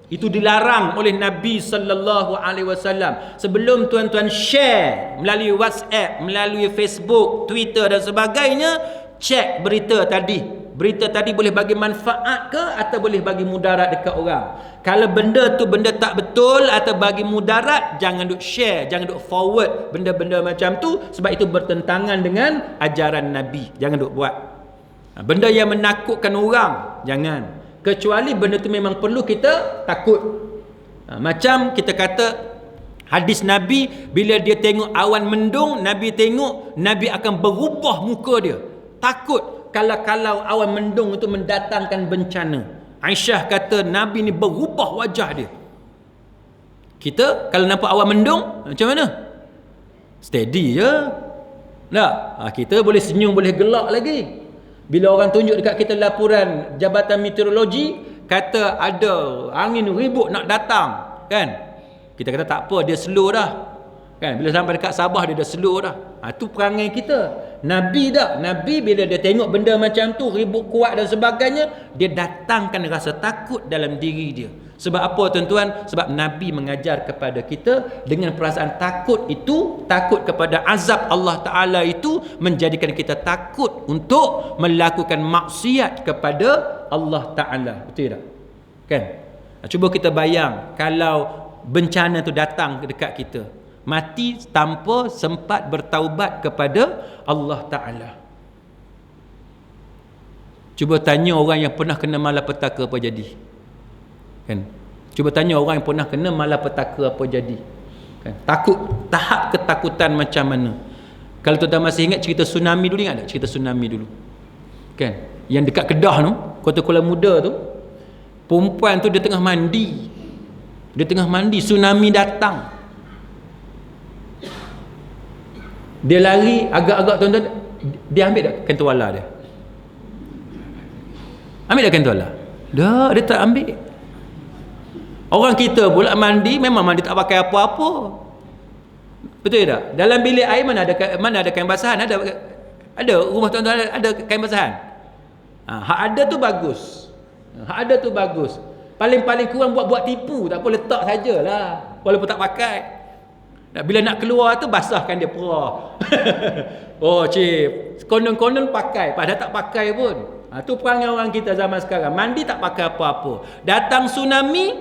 Itu dilarang oleh Nabi sallallahu alaihi wasallam. Sebelum tuan-tuan share melalui WhatsApp, melalui Facebook, Twitter dan sebagainya, cek berita tadi. Berita tadi boleh bagi manfaat ke atau boleh bagi mudarat dekat orang. Kalau benda tu benda tak betul atau bagi mudarat, jangan duk share, jangan duk forward benda-benda macam tu, sebab itu bertentangan dengan ajaran Nabi. Jangan duk buat. Benda yang menakutkan orang, jangan. Kecuali benda tu memang perlu kita takut. Macam kita kata hadis Nabi, bila dia tengok awan mendung, Nabi tengok, Nabi akan berubah muka dia. Takut kalau awan mendung itu mendatangkan bencana. Aisyah kata Nabi ni berubah wajah dia. Kita kalau nampak awan mendung macam mana? Steady je. Tak? Kita boleh senyum, boleh gelak lagi. Bila orang tunjuk dekat kita laporan Jabatan Meteorologi, kata ada angin ribut nak datang, kan? Kita kata tak apa, dia slow dah, kan? Bila sampai dekat Sabah dia dah slow dah. Itu perangai kita. Nabi tak? Nabi bila dia tengok benda macam tu, ribut kuat dan sebagainya, dia datangkan rasa takut dalam diri dia. Sebab apa tuan-tuan? Sebab Nabi mengajar kepada kita dengan perasaan takut itu, takut kepada azab Allah Ta'ala itu, menjadikan kita takut untuk melakukan maksiat kepada Allah Ta'ala. Betul tak? Kan? Cuba kita bayang kalau bencana tu datang dekat kita, mati tanpa sempat bertaubat kepada Allah Ta'ala. Cuba tanya orang yang pernah kena malapetaka apa jadi, kan? Cuba tanya orang yang pernah kena malapetaka apa jadi, kan? Takut, tahap ketakutan macam mana? Kalau tuan-tuan masih ingat cerita tsunami dulu, ingat tak cerita tsunami dulu, kan? Yang dekat Kedah tu, Kota Kuala Muda tu, perempuan tu dia tengah mandi, tsunami datang, dia lari agak-agak tuan-tuan, dia ambil tak kain tuala dia? Ambil tak kain tuala? Dah, dia tak ambil. Orang kita pula mandi, memang mandi tak pakai apa-apa. Betul tak? Dalam bilik air mana ada kain basahan? Ada rumah tuan-tuan ada kain basahan. Hak ada tu bagus. Hak ada tu bagus. Paling kurang buat tipu, tak apa, letak sajalah walaupun tak pakai. Bila nak keluar tu basahkan dia perah. Oh cik, konon-konon pakai, padahal tak pakai pun. Tu perangai orang kita zaman sekarang. Mandi tak pakai apa-apa. Datang tsunami,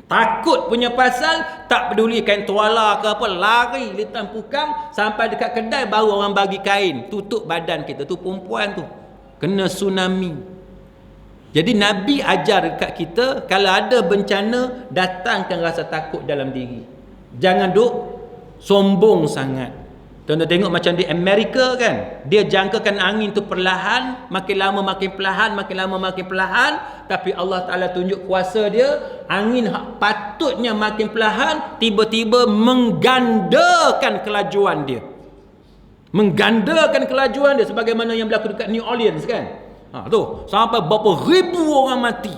takut punya pasal, tak peduli kain tuala ke apa, lari litan pukang sampai dekat kedai baru orang bagi kain tutup badan kita. Tu perempuan tu kena tsunami. Jadi Nabi ajar dekat kita, kalau ada bencana, datangkan rasa takut dalam diri. Jangan duk sombong sangat. Tuan-tuan tengok macam di Amerika kan, dia jangkakan angin tu perlahan, makin lama makin perlahan, makin lama makin perlahan, tapi Allah Ta'ala tunjuk kuasa dia, angin patutnya makin perlahan, tiba-tiba menggandakan kelajuan dia. Menggandakan kelajuan dia, sebagaimana yang berlaku dekat New Orleans kan. Tu sampai berapa ribu orang mati.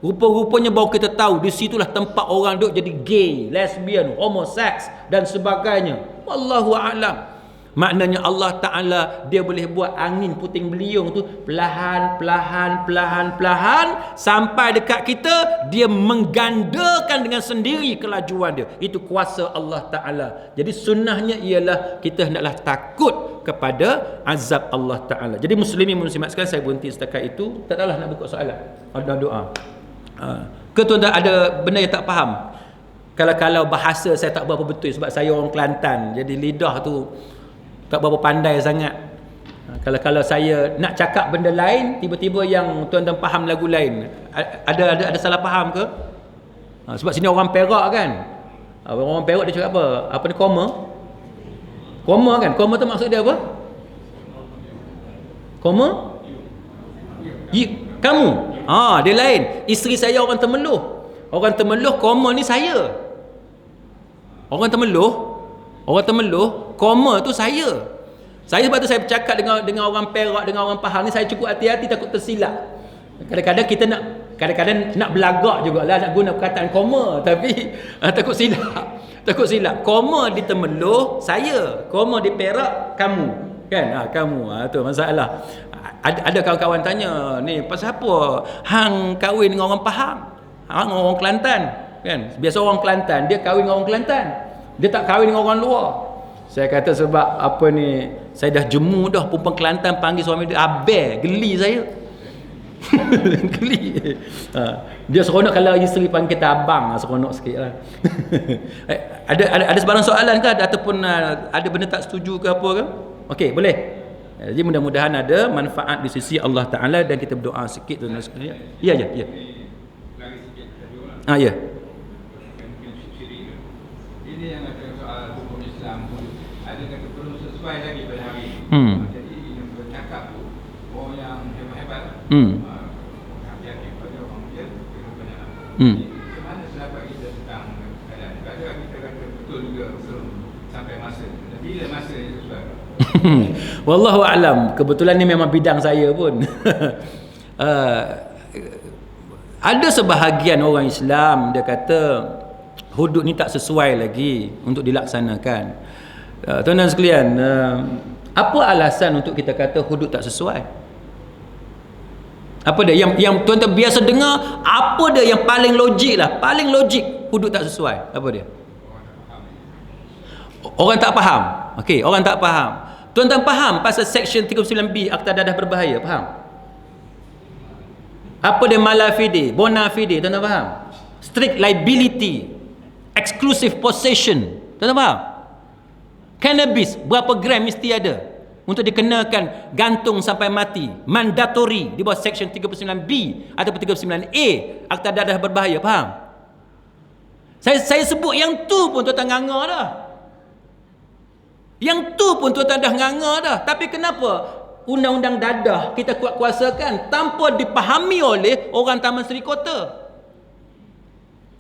Rupa-rupanya baru kita tahu di situlah tempat orang duk jadi gay, lesbian, homoseks dan sebagainya. Wallahu a'lam. Maknanya Allah Ta'ala dia boleh buat angin puting beliung tu perlahan sampai dekat kita, dia menggandakan dengan sendiri kelajuan dia. Itu kuasa Allah Ta'ala. Jadi sunnahnya ialah kita hendaklah takut kepada azab Allah Ta'ala. Jadi muslimin muslimat sekalian, saya berhenti setakat itu. Tak adalah nak buka soalan. Ada doa. Ke tuan-tuan ada benda yang tak faham? Kalau bahasa saya tak berapa betul sebab saya orang Kelantan, jadi lidah tu tak berapa pandai sangat. Kalau saya nak cakap benda lain, tiba-tiba yang tuan-tuan faham lagu lain, ada salah faham ke? Sebab sini orang Perak kan, orang Perak dia cakap apa ni, koma kan, koma tu maksud dia apa? Koma? Kamu? Dia lain. Isteri saya orang Temeloh. Orang Temeloh, koma ni saya. Orang Temeloh, koma tu saya. Saya sebab tu saya bercakap dengan orang Perak, dengan orang Pahang ni, saya cukup hati-hati, takut tersilap. Kadang-kadang kita nak belagak jugalah, nak guna perkataan koma, tapi takut silap. Koma di Temeloh saya, koma di Perak kamu. Kan? Kamu. Tu masalah. Ada kawan-kawan tanya, ni pasal apa hang kahwin dengan orang Pahang, hang orang Kelantan kan? Biasa orang Kelantan dia kahwin dengan orang Kelantan, dia tak kahwin dengan orang luar. Saya kata sebab apa ni, saya dah jemu dah perempuan Kelantan panggil suami dia abel, geli saya. Geli. Dia seronok kalau isteri panggil kita abang, seronok sikit lah. Ada sebarang soalan ke ataupun ada benda tak setuju ke apa ke? Okey, boleh. Jadi mudah-mudahan ada manfaat di sisi Allah Ta'ala, dan kita berdoa sikit tuan-tuan sekalian. Ya. Ya. Ini yang ada soal hukum Islam pun ada kata perlu sesuai lagi pada hari ini. Jadi yang bercakap tu orang yang hebat-hebat, hati-hati pada orang dia benar. Macam pendapat kita tentang keadaan? Adakah kita kata betul juga belum sampai masa? Bila masa yang sesuai? Wallahu a'lam. Kebetulan ni memang bidang saya pun. Ada sebahagian orang Islam dia kata hudud ni tak sesuai lagi untuk dilaksanakan. Tuan-tuan sekalian, apa alasan untuk kita kata hudud tak sesuai? Apa dia yang tuan-tuan biasa dengar? Apa dia yang paling logik lah, paling logik hudud tak sesuai? Apa dia? Orang tak faham. Okey, orang tak faham. Tuan-tuan faham pasal section 39B Akta Dadah Berbahaya? Faham? Apa dia mala fide, bona fide? Tuan-tuan faham? Strict liability, exclusive possession. Tuan-tuan faham? Cannabis berapa gram mesti ada untuk dikenakan gantung sampai mati, mandatory di bawah section 39B ataupun 39A Akta Dadah Berbahaya. Faham? Saya sebut yang tu pun tuan-tuan nganga dah. Yang tu pun tuan-tuan dah nganga dah. Tapi kenapa undang-undang dadah kita kuat-kuasakan tanpa dipahami oleh orang Taman Seri Kota?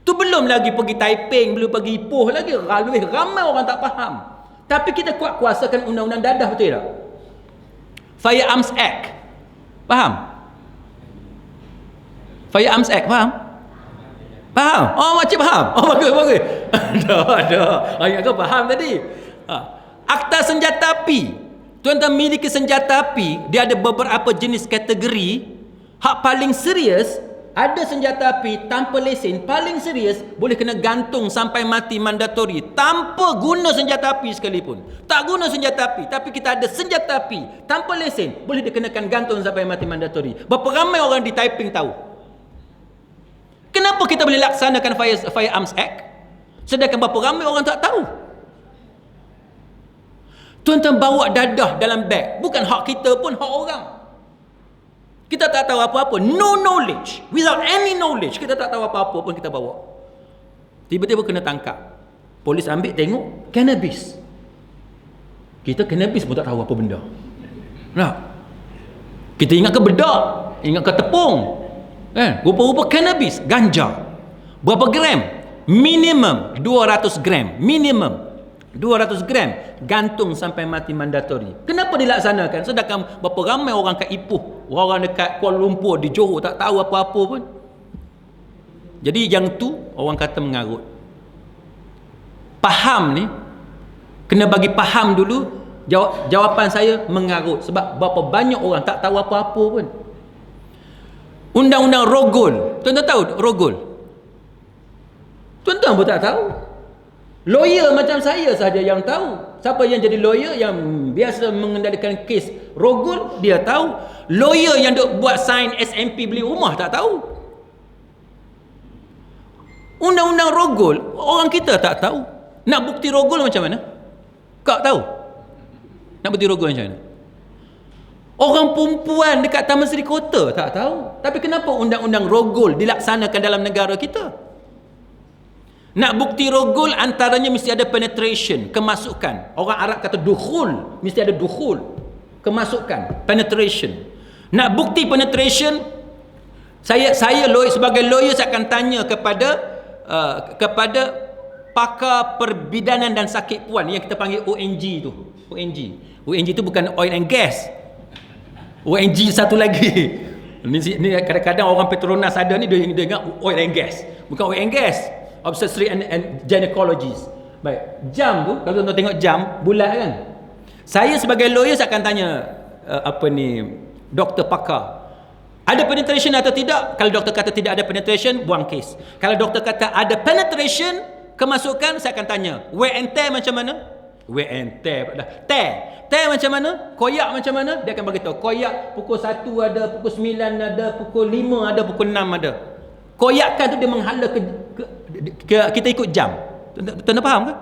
Tu belum lagi pergi Taiping, belum pergi Ipoh lagi. Lebih ramai orang tak faham. Tapi kita kuat-kuasakan undang-undang dadah, betul tak? Firearms Act. Faham? Firearms Act, faham? Faham? Oh, macam faham? Oh, bagus. Ada. Ayat kau faham tadi. Akta senjata api. Tuan-tuan miliki senjata api, dia ada beberapa jenis kategori. Hak paling serius, ada senjata api tanpa lesen paling serius boleh kena gantung sampai mati mandatori tanpa guna senjata api sekalipun. Tak guna senjata api tapi kita ada senjata api tanpa lesen boleh dikenakan gantung sampai mati mandatori. Berapa ramai orang di Taiping tahu? Kenapa kita boleh laksanakan Firearms Act sedangkan berapa ramai orang tak tahu? Tuan-tuan bawa dadah dalam beg bukan hak kita pun, hak orang. Kita tak tahu apa-apa, no knowledge, without any knowledge, kita tak tahu apa-apa pun kita bawa. Tiba-tiba kena tangkap. Polis ambil tengok cannabis. Kita cannabis pun tak tahu apa benda. Nah, kita ingat ke bedak, ingat ke tepung, rupa-rupa cannabis, ganja. Berapa gram? Minimum 200 gram, minimum 200 gram, gantung sampai mati mandatori. Kenapa dilaksanakan? Sedangkan berapa ramai orang kat Ipoh, orang dekat Kuala Lumpur, di Johor tak tahu apa-apa pun. Jadi yang tu orang kata mengarut. Faham ni, kena bagi faham dulu. Jawapan saya mengarut. Sebab berapa banyak orang tak tahu apa-apa pun. Undang-undang rogol. Tuan-tuan tahu rogol? Tuan-tuan pun tak tahu. Lawyer macam saya saja yang tahu. Siapa yang jadi lawyer yang biasa mengendalikan kes rogol, dia tahu. Lawyer yang duk buat sign SMP beli rumah tak tahu. Undang-undang rogol, orang kita tak tahu. Nak bukti rogol macam mana? Kau tahu? Nak bukti rogol macam mana? Orang perempuan dekat Taman Seri Kota tak tahu. Tapi kenapa undang-undang rogol dilaksanakan dalam negara kita? Nak bukti rogol antaranya mesti ada penetration, kemasukan. Orang Arab kata dukhul, mesti ada dukhul, kemasukan, penetration. Nak bukti penetration, saya lawyer, sebagai lawyer saya akan tanya kepada pakar perbidanan dan sakit puan yang kita panggil ONG tu. ONG tu bukan oil and gas. ONG satu lagi. Ni kadang-kadang orang Petronas ada ni dia ingat oil and gas. Bukan oil and gas. Obstetric and gynecologist. Baik, jam tu kalau tuan tengok jam bulat kan. Saya sebagai lawyer saya akan tanya doktor pakar. Ada penetration atau tidak? Kalau doktor kata tidak ada penetration, buang kes. Kalau doktor kata ada penetration, kemasukan, saya akan tanya, wear and tear macam mana? Wear and tear dah. Tear macam mana? Koyak macam mana? Dia akan bagi tahu. Koyak pukul 1 ada, pukul 9 ada, pukul 5 ada, pukul 6 ada. Koyakan tu dia menghala kita ikut jam. Tuan faham ke?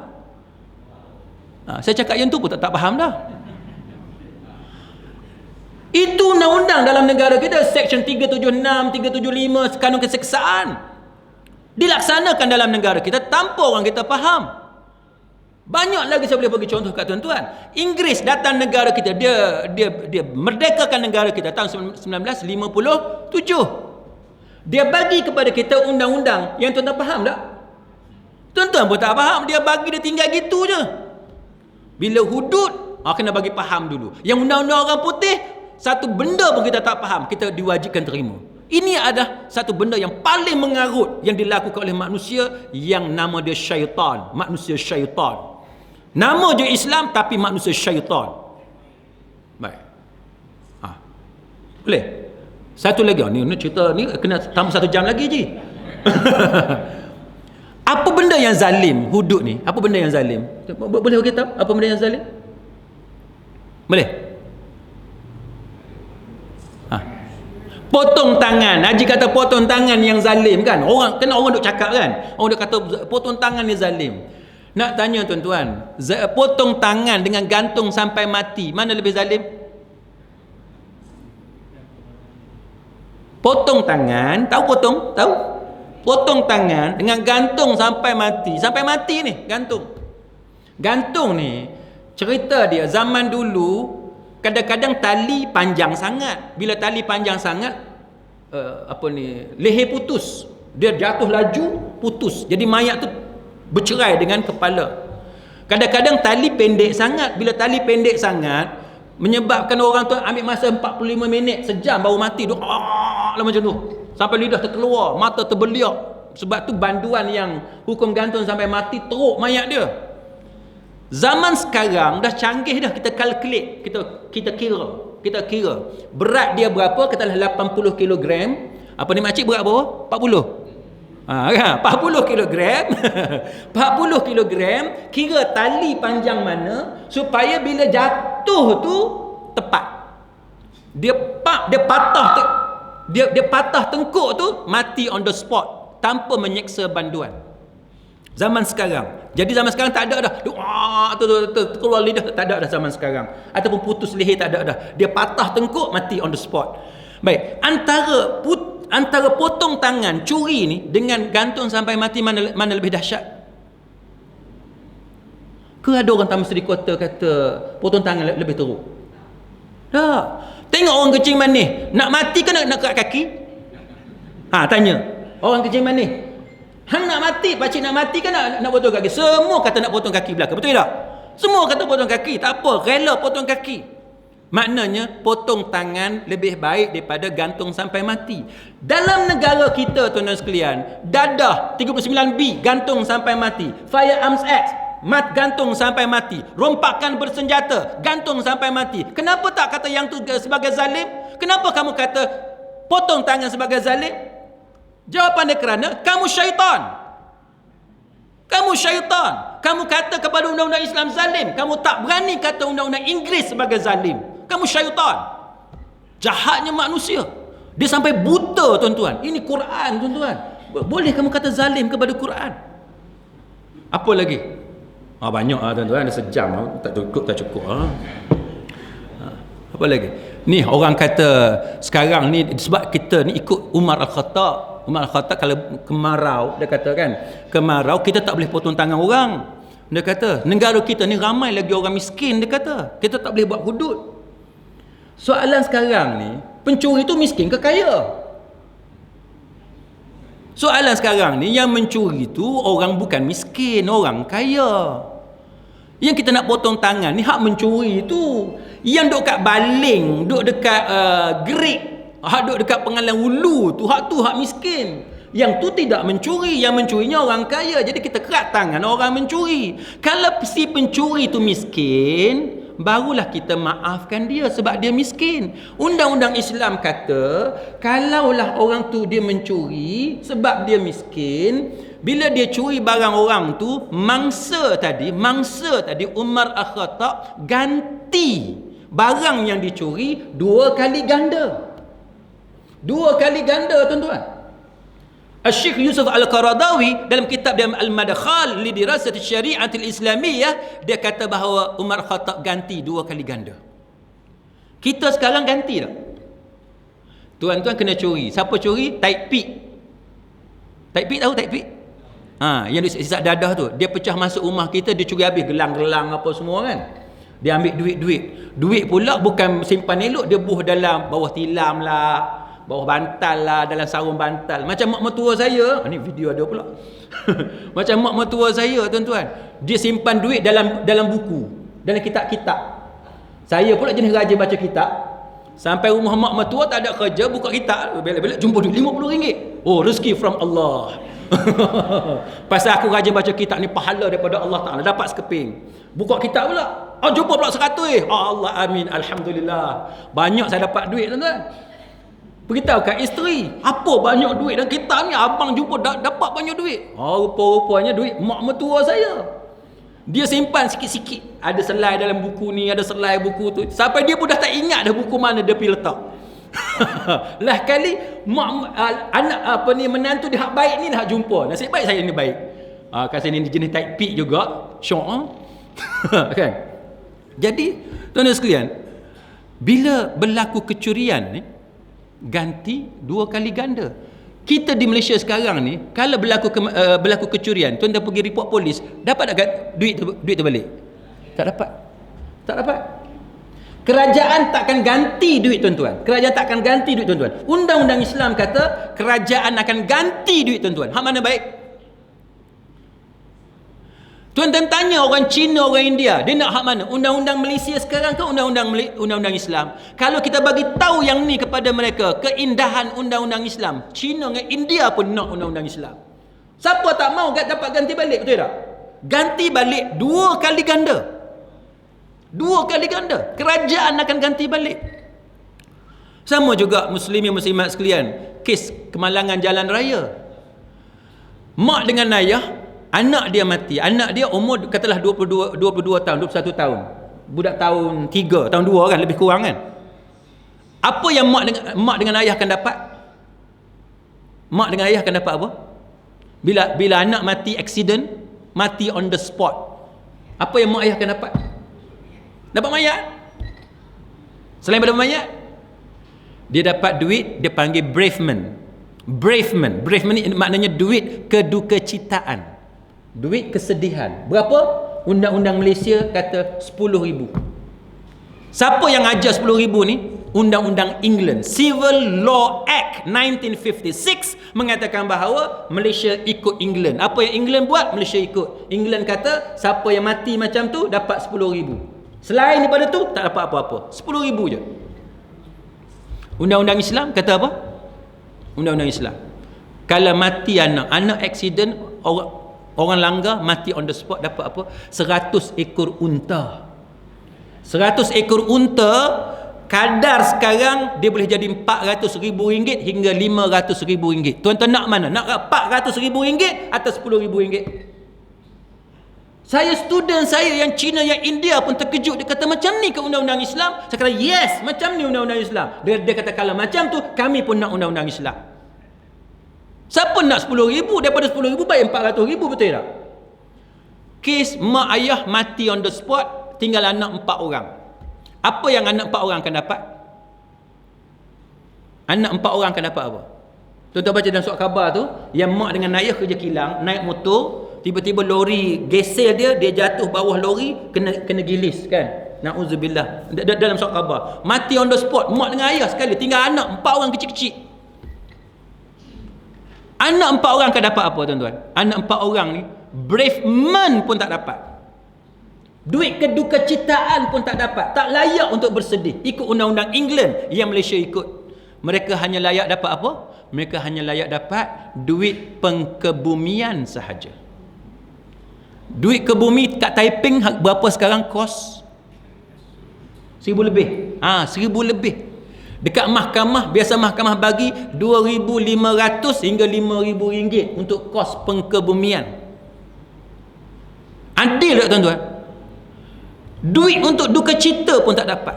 Saya cakap yang tu pun tak faham dah. Itu undang-undang dalam negara kita, Section 376, 375 kanun keseksaan. Dilaksanakan dalam negara kita tanpa orang kita faham. Banyak lagi saya boleh bagi contoh kat tuan-tuan. Inggris datang negara kita, dia merdekakan negara kita tahun 1957. Dia bagi kepada kita undang-undang yang tuan-tuan faham tak? Tuan-tuan pun tak faham. Dia bagi, dia tinggal gitu je. Bila hudud, kena bagi faham dulu. Yang undang-undang orang putih, satu benda pun kita tak faham, kita diwajibkan terima. Ini adalah satu benda yang paling mengarut yang dilakukan oleh manusia yang nama dia syaitan. Manusia syaitan. Nama je Islam tapi manusia syaitan. Baik. Boleh? Satu lagi, ni cerita ni kena tambah 1 jam lagi je. Apa benda yang zalim hudud ni? Apa benda yang zalim? Boleh bagi tahu apa benda yang zalim? Boleh? Potong tangan. Haji kata potong tangan yang zalim kan? Orang duk cakap kan? Orang duk kata potong tangan ni zalim. Nak tanya tuan-tuan, potong tangan dengan gantung sampai mati, mana lebih zalim? Potong tangan, tahu potong? Tahu? Potong tangan dengan gantung sampai mati. Sampai mati ni, gantung. Gantung ni, cerita dia zaman dulu, kadang-kadang tali panjang sangat. Bila tali panjang sangat, leher putus. Dia jatuh laju, putus. Jadi mayat tu bercerai dengan kepala. Kadang-kadang tali pendek sangat. Bila tali pendek sangat, menyebabkan orang tu ambil masa 45 minit, sejam baru mati. Macam tu. Sampai lidah terkeluar, mata terbeliak. Sebab tu banduan yang hukum gantung sampai mati, teruk mayat dia. Zaman sekarang dah canggih dah, kita calculate, kita kira berat dia berapa, katalah 80 kg, Apa ni makcik berat berapa? 40. Kan? 40 kilogram 40 kilogram, kira tali panjang mana supaya bila jatuh tu tepat. Dia patah tengkuk tu, mati on the spot tanpa menyeksa banduan. Zaman sekarang. Jadi zaman sekarang tak ada dah. Keluar lidah, tak ada dah zaman sekarang. Ataupun putus leher, tak ada dah. Dia patah tengkuk, mati on the spot. Baik, antara potong tangan, curi ni dengan gantung sampai mati, mana lebih dahsyat? Ke ada orang tamu Seri Kota kata potong tangan lebih teruk? Tak. Tengok orang kecil manis, nak mati ke nak kerat kaki? Tanya. Orang kecil manis, hang nak mati, pakcik nak mati ke nak potong kaki? Semua kata nak potong kaki belakang. Betul tak? Semua kata potong kaki. Tak apa, rela potong kaki. Maknanya potong tangan lebih baik daripada gantung sampai mati. Dalam negara kita, tuan-tuan sekalian, dadah 39B gantung sampai mati. Firearms Act gantung sampai mati. Rompakan bersenjata gantung sampai mati. Kenapa tak kata yang tu sebagai zalim? Kenapa kamu kata potong tangan sebagai zalim? Jawapan dia kerana kamu syaitan. Kamu syaitan. Kamu kata kepada undang-undang Islam zalim. Kamu tak berani kata undang-undang Inggeris sebagai zalim. Kamu syaitan. Jahatnya manusia. Dia sampai buta, tuan-tuan. Ini Quran, tuan-tuan. Boleh kamu kata zalim kepada Quran? Apa lagi? Banyak tuan-tuan. Ada sejam. Tak cukup. Apa lagi? Ni orang kata sekarang ni sebab kita ni ikut Umar Al-Khattab. Umar Al-Khattab kalau kemarau, dia kata kan, kemarau kita tak boleh potong tangan orang. Dia kata negara kita ni ramai lagi orang miskin, dia kata kita tak boleh buat hudud. Soalan sekarang ni, pencuri tu miskin ke kaya? Soalan sekarang ni, yang mencuri tu orang bukan miskin, orang kaya. Yang kita nak potong tangan ni hak mencuri tu. Yang duk kat baling, duk dekat gerik, hak duk dekat Pengalang Ulu tu hak miskin. Yang tu tidak mencuri, yang mencurinya orang kaya. Jadi kita kerat tangan orang mencuri. Kalau si pencuri tu miskin, barulah kita maafkan dia sebab dia miskin. Undang-undang Islam kata, kalaulah orang tu dia mencuri sebab dia miskin, bila dia curi barang orang tu, mangsa tadi Umar Al-Khattab ganti barang yang dicuri 2 kali ganda. 2 kali ganda, tuan-tuan. Syekh Yusuf Al-Qaradawi dalam kitab dia Al-Madkhal li Dirasati Syari'ah Al-Islamiyah, dia kata bahawa Umar Khattab ganti 2 kali ganda. Kita sekarang ganti tak? Tuan-tuan kena curi. Siapa curi? Taipik. Taipik tahu Taipik? Yang sisa dadah tu, dia pecah masuk rumah kita, dia curi habis gelang-gelang apa semua kan. Dia ambil duit pula bukan simpan elok, dia buh dalam bawah tilam lah, bawah bantal lah, dalam sarung bantal. Macam mak mertua saya, ni video ada pula. Macam mak mertua saya, tuan-tuan, dia simpan duit dalam buku, dalam kitab-kitab. Saya pula jenis rajin baca kitab. Sampai rumah mak mertua tak ada kerja, buka kitab, belak-belak jumpa duit RM50. Oh, rezeki from Allah. Pasal aku rajin baca kitab ni, pahala daripada Allah Ta'ala, dapat sekeping. Buka kitab pula, jumpa pula 100. Allah, amin, alhamdulillah, banyak saya dapat duit, tuan-tuan. Beritahu kat isteri, apa banyak duit dalam kitab ni, abang jumpa dapat banyak duit. Rupa-rupanya duit mak mertua saya. Dia simpan sikit-sikit, ada selai dalam buku ni, ada selai buku tu, sampai dia pun dah tak ingat dah buku mana dia pergi letak. Lah kali anak menantu dia hak baik ni dah jumpa. Nasib baik saya ni baik. Kasi ni jenis Taipik juga, syok. Kan? Jadi, tuan-tuan sekalian, bila berlaku kecurian ni, ganti 2 kali ganda. Kita di Malaysia sekarang ni, kalau berlaku kecurian, tuan-tuan pergi report polis, dapat tak duit tu balik? Tak dapat. Kerajaan takkan ganti duit, tuan-tuan. Undang-undang Islam kata kerajaan akan ganti duit, tuan-tuan. Hak mana baik? Tuan-tuan tanya orang Cina, orang India, dia nak hak mana? Undang-undang Malaysia sekarang ke undang-undang Islam? Kalau kita bagi tahu yang ni kepada mereka, keindahan undang-undang Islam, Cina dengan India pun nak undang-undang Islam. Siapa tak mau dapat ganti balik, betul tak? Ganti balik 2 kali ganda. 2 kali ganda. Kerajaan akan ganti balik. Sama juga muslimin muslimat sekalian, kes kemalangan jalan raya. Mak dengan ayah, anak dia mati. Anak dia umur katalah 22 tahun, 21 tahun. Budak tahun 3, tahun 2 kan, lebih kurang kan. Apa yang mak dengan ayah akan dapat? Mak dengan ayah akan dapat apa? Bila anak mati accident, mati on the spot, apa yang mak ayah akan dapat? Dapat mayat. Selain daripada mayat, dia dapat duit, dia panggil bereavement. Bereavement ni maknanya duit kedukecitaan, duit kesedihan. Berapa? Undang-undang Malaysia kata 10,000. Siapa yang ajar 10,000 ni? Undang-undang England, Civil Law Act 1956 mengatakan bahawa Malaysia ikut England. Apa yang England buat, Malaysia ikut. England kata siapa yang mati macam tu dapat 10,000. Selain daripada tu tak dapat apa-apa. 10,000 je. Undang-undang Islam kata apa? Undang-undang Islam, kalau mati anak accident, orang langgar mati on the spot, dapat apa? 100 ekor unta. 100 ekor unta kadar sekarang dia boleh jadi RM400,000 hingga RM500,000. Tuan-tuan nak mana? Nak RM400,000 atau RM10,000? Saya student saya yang Cina, yang India pun terkejut. Dia kata macam ni ke undang-undang Islam? Saya kata yes, macam ni undang-undang Islam. Dia kata kalau macam tu kami pun nak undang-undang Islam. Siapa nak 10,000? Daripada 10,000 baik 400,000, betul tak? Kes mak ayah mati on the spot, tinggal anak 4 orang. Apa yang anak 4 orang akan dapat? Anak 4 orang akan dapat apa? Tuan-tuan baca dalam surat khabar tu, yang mak dengan ayah kerja kilang, naik motor, tiba-tiba lori gesel dia jatuh bawah lori, kena gilis kan. Nauzubillah. Dalam surat khabar, mati on the spot, mak dengan ayah sekali, tinggal anak 4 orang kecil-kecil. Anak 4 orang akan dapat apa, tuan-tuan? Anak 4 orang ni bereavement pun tak dapat. Duit kedukecitaan pun tak dapat. Tak layak untuk bersedih. Ikut undang-undang England yang Malaysia ikut. Mereka hanya layak dapat apa? Mereka hanya layak dapat duit pengkebumian sahaja. Duit kebumi kat Taiping berapa sekarang kos? 1,000 lebih. 1,000 lebih. Dekat mahkamah, biasa mahkamah bagi 2,500 hingga 5,000 ringgit untuk kos pengkebumian. Adil tak, tuan-tuan? Duit untuk duka cita pun tak dapat.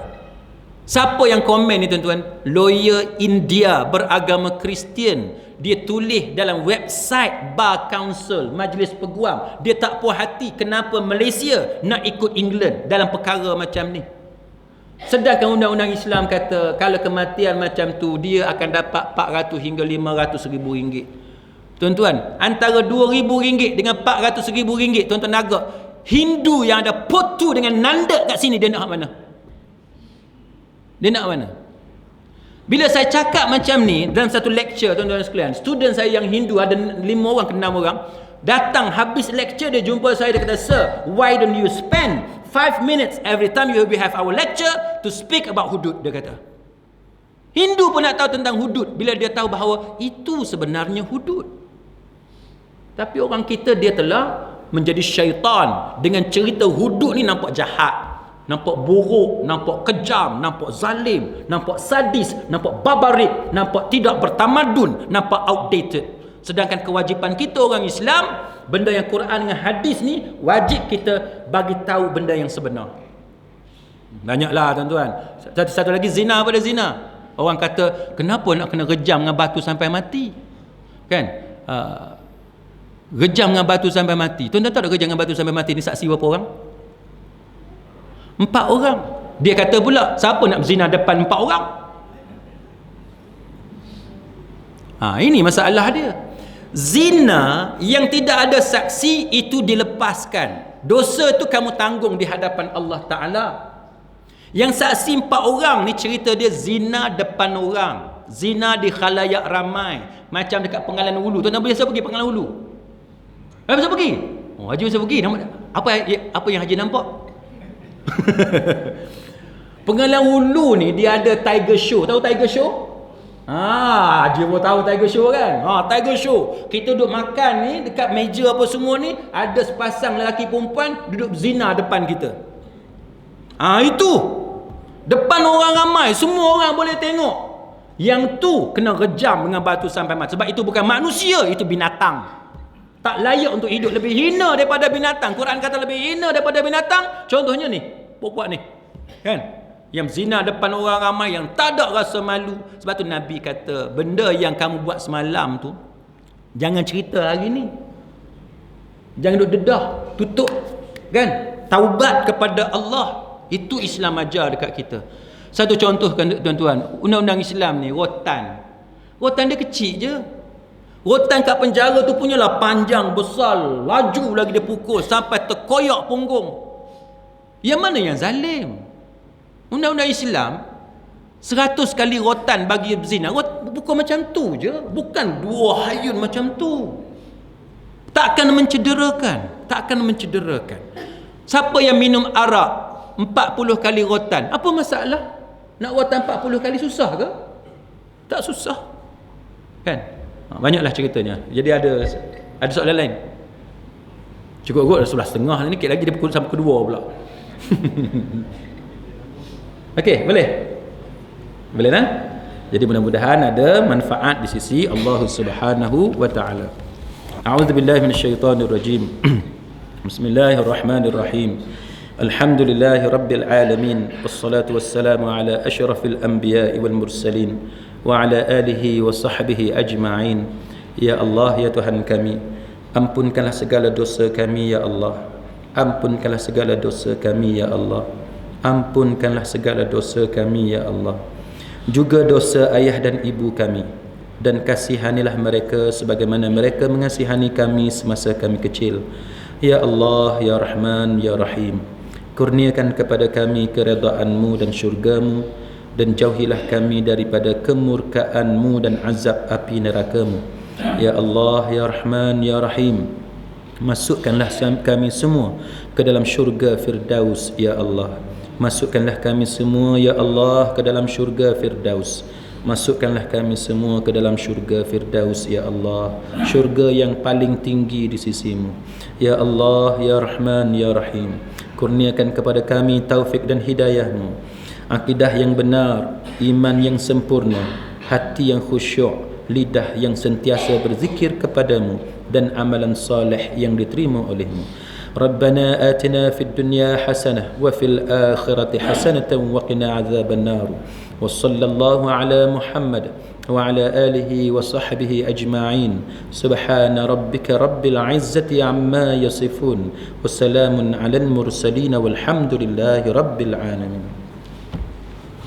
Siapa yang komen ni, tuan-tuan? Lawyer India beragama Kristian. Dia tulis dalam website Bar Council, Majlis Peguam. Dia tak puas hati kenapa Malaysia nak ikut England dalam perkara macam ni. Sedangkan undang-undang Islam kata kalau kematian macam tu dia akan dapat 400 hingga 500,000 ringgit. Tuan-tuan, antara 2,000 ringgit dengan 400,000 ringgit, tuan-tuan agak Hindu yang ada potu dengan nanda kat sini, dia nak mana? Dia nak mana? Bila saya cakap macam ni dalam satu lecture, tuan-tuan sekalian, student saya yang Hindu ada 5 orang ke 6 orang datang, habis lecture dia jumpa saya, dia kata, "Sir, why don't you spend 5 minutes every time we have our lecture to speak about hudud?" Dia kata. Hindu pun nak tahu tentang hudud bila dia tahu bahawa itu sebenarnya hudud. Tapi orang kita dia telah menjadi syaitan dengan cerita hudud ni, nampak jahat, nampak buruk, nampak kejam, nampak zalim, nampak sadis, nampak barbarik, nampak tidak bertamadun, nampak outdated. Sedangkan kewajipan kita orang Islam, benda yang Quran dengan hadis ni wajib kita bagi tahu benda yang sebenar. Banyaklah, tuan-tuan. Satu lagi, zina pada zina. Orang kata kenapa nak kena rejam dengan batu sampai mati? Kan? Rejam dengan batu sampai mati. Tuan-tuan tahu tak rejam dengan batu sampai mati ni saksi berapa orang? 4 orang. Dia kata pula, siapa nak berzina depan 4 orang? Ini masalah dia. Zina yang tidak ada saksi itu dilepaskan. Dosa tu kamu tanggung di hadapan Allah Ta'ala. Yang saksi 4 orang ni cerita dia zina depan orang, zina di khalayak ramai. Macam dekat Penggalan Hulu. Tuan-tuan biasa pergi Penggalan Hulu? Biasa pergi? Haji biasa pergi. Apa yang Haji nampak? Penggalan Hulu ni dia ada tiger show. Tahu tiger show? Haji pun tahu tiger show kan? Tiger show. Kita duduk makan ni dekat meja apa semua ni, ada sepasang lelaki perempuan duduk zina depan kita. Itu depan orang ramai, semua orang boleh tengok. Yang tu kena rejam dengan batu sampai mati. Sebab itu bukan manusia, itu binatang. Tak layak untuk hidup. Lebih hina daripada binatang. Quran kata lebih hina daripada binatang. Contohnya ni, puak-puak ni. Kan? Yang zina depan orang ramai, yang tak ada rasa malu. Sebab tu Nabi kata, benda yang kamu buat semalam tu, jangan cerita hari ni. Jangan duduk dedah, tutup. Kan? Taubat kepada Allah. Itu Islam ajar dekat kita. Satu contoh kan tuan-tuan, undang-undang Islam ni, rotan. Rotan dia kecil je. Rotan kat penjara tu punyalah panjang, besar, laju lagi dia pukul sampai terkoyak punggung. Yang mana yang zalim? Undang-undang Islam 100 kali rotan bagi berzina, pukul macam tu je. Bukan 2 hayun macam tu. Takkan mencederakan. Takkan mencederakan. Siapa yang minum arak 40 kali rotan, apa masalah? Nak rotan 40 kali susah ke? Tak susah. Kan? Banyaklah ceritanya. Jadi ada soalan lain. Cukup kot dah 11.30 ni, sikit lagi dia pukul sampai kedua pula. Okey, boleh? Boleh kan? Jadi mudah-mudahan ada manfaat di sisi Allah Subhanahu wa taala. A'udzubillahi minasyaitonirrajim. Bismillahirrahmanirrahim. Alhamdulillahi Rabbil Alamin. Wassalatu wassalamu ala ashrafil anbiya'i wal mursalin wa ala alihi wa sahbihi ajma'in. Ya Allah, ya Tuhan kami, ampunkanlah segala dosa kami ya Allah. Ampunkanlah segala dosa kami ya Allah. Ampunkanlah segala dosa kami ya Allah. Juga dosa ayah dan ibu kami, dan kasihanilah mereka sebagaimana mereka mengasihani kami semasa kami kecil. Ya Allah, ya Rahman, ya Rahim, kurniakan kepada kami keredaan-Mu dan syurga-Mu, dan jauhilah kami daripada kemurkaan-Mu dan azab api neraka-Mu. Ya Allah, ya Rahman, ya Rahim, masukkanlah kami semua ke dalam syurga Firdaus ya Allah. Masukkanlah kami semua ya Allah ke dalam syurga Firdaus. Masukkanlah kami semua ke dalam syurga Firdaus ya Allah, syurga yang paling tinggi di sisi-Mu. Ya Allah, ya Rahman, ya Rahim, kurniakan kepada kami taufik dan hidayah-Mu, akidah yang benar, iman yang sempurna, hati yang khusyuk, lidah yang sentiasa berzikir kepadamu, dan amalan salih yang diterima oleh-Mu. Rabbana atina fid dunya hasanah wa fil akhirati hasanatan wa qina adzaban nar. Wa sallallahu ala Muhammad wa ala alihi wa sahbihi ajma'in. Subhana rabbika rabbil izzati amma yasifun. Wa salamun alal mursalin walhamdulillahi rabbil alamin.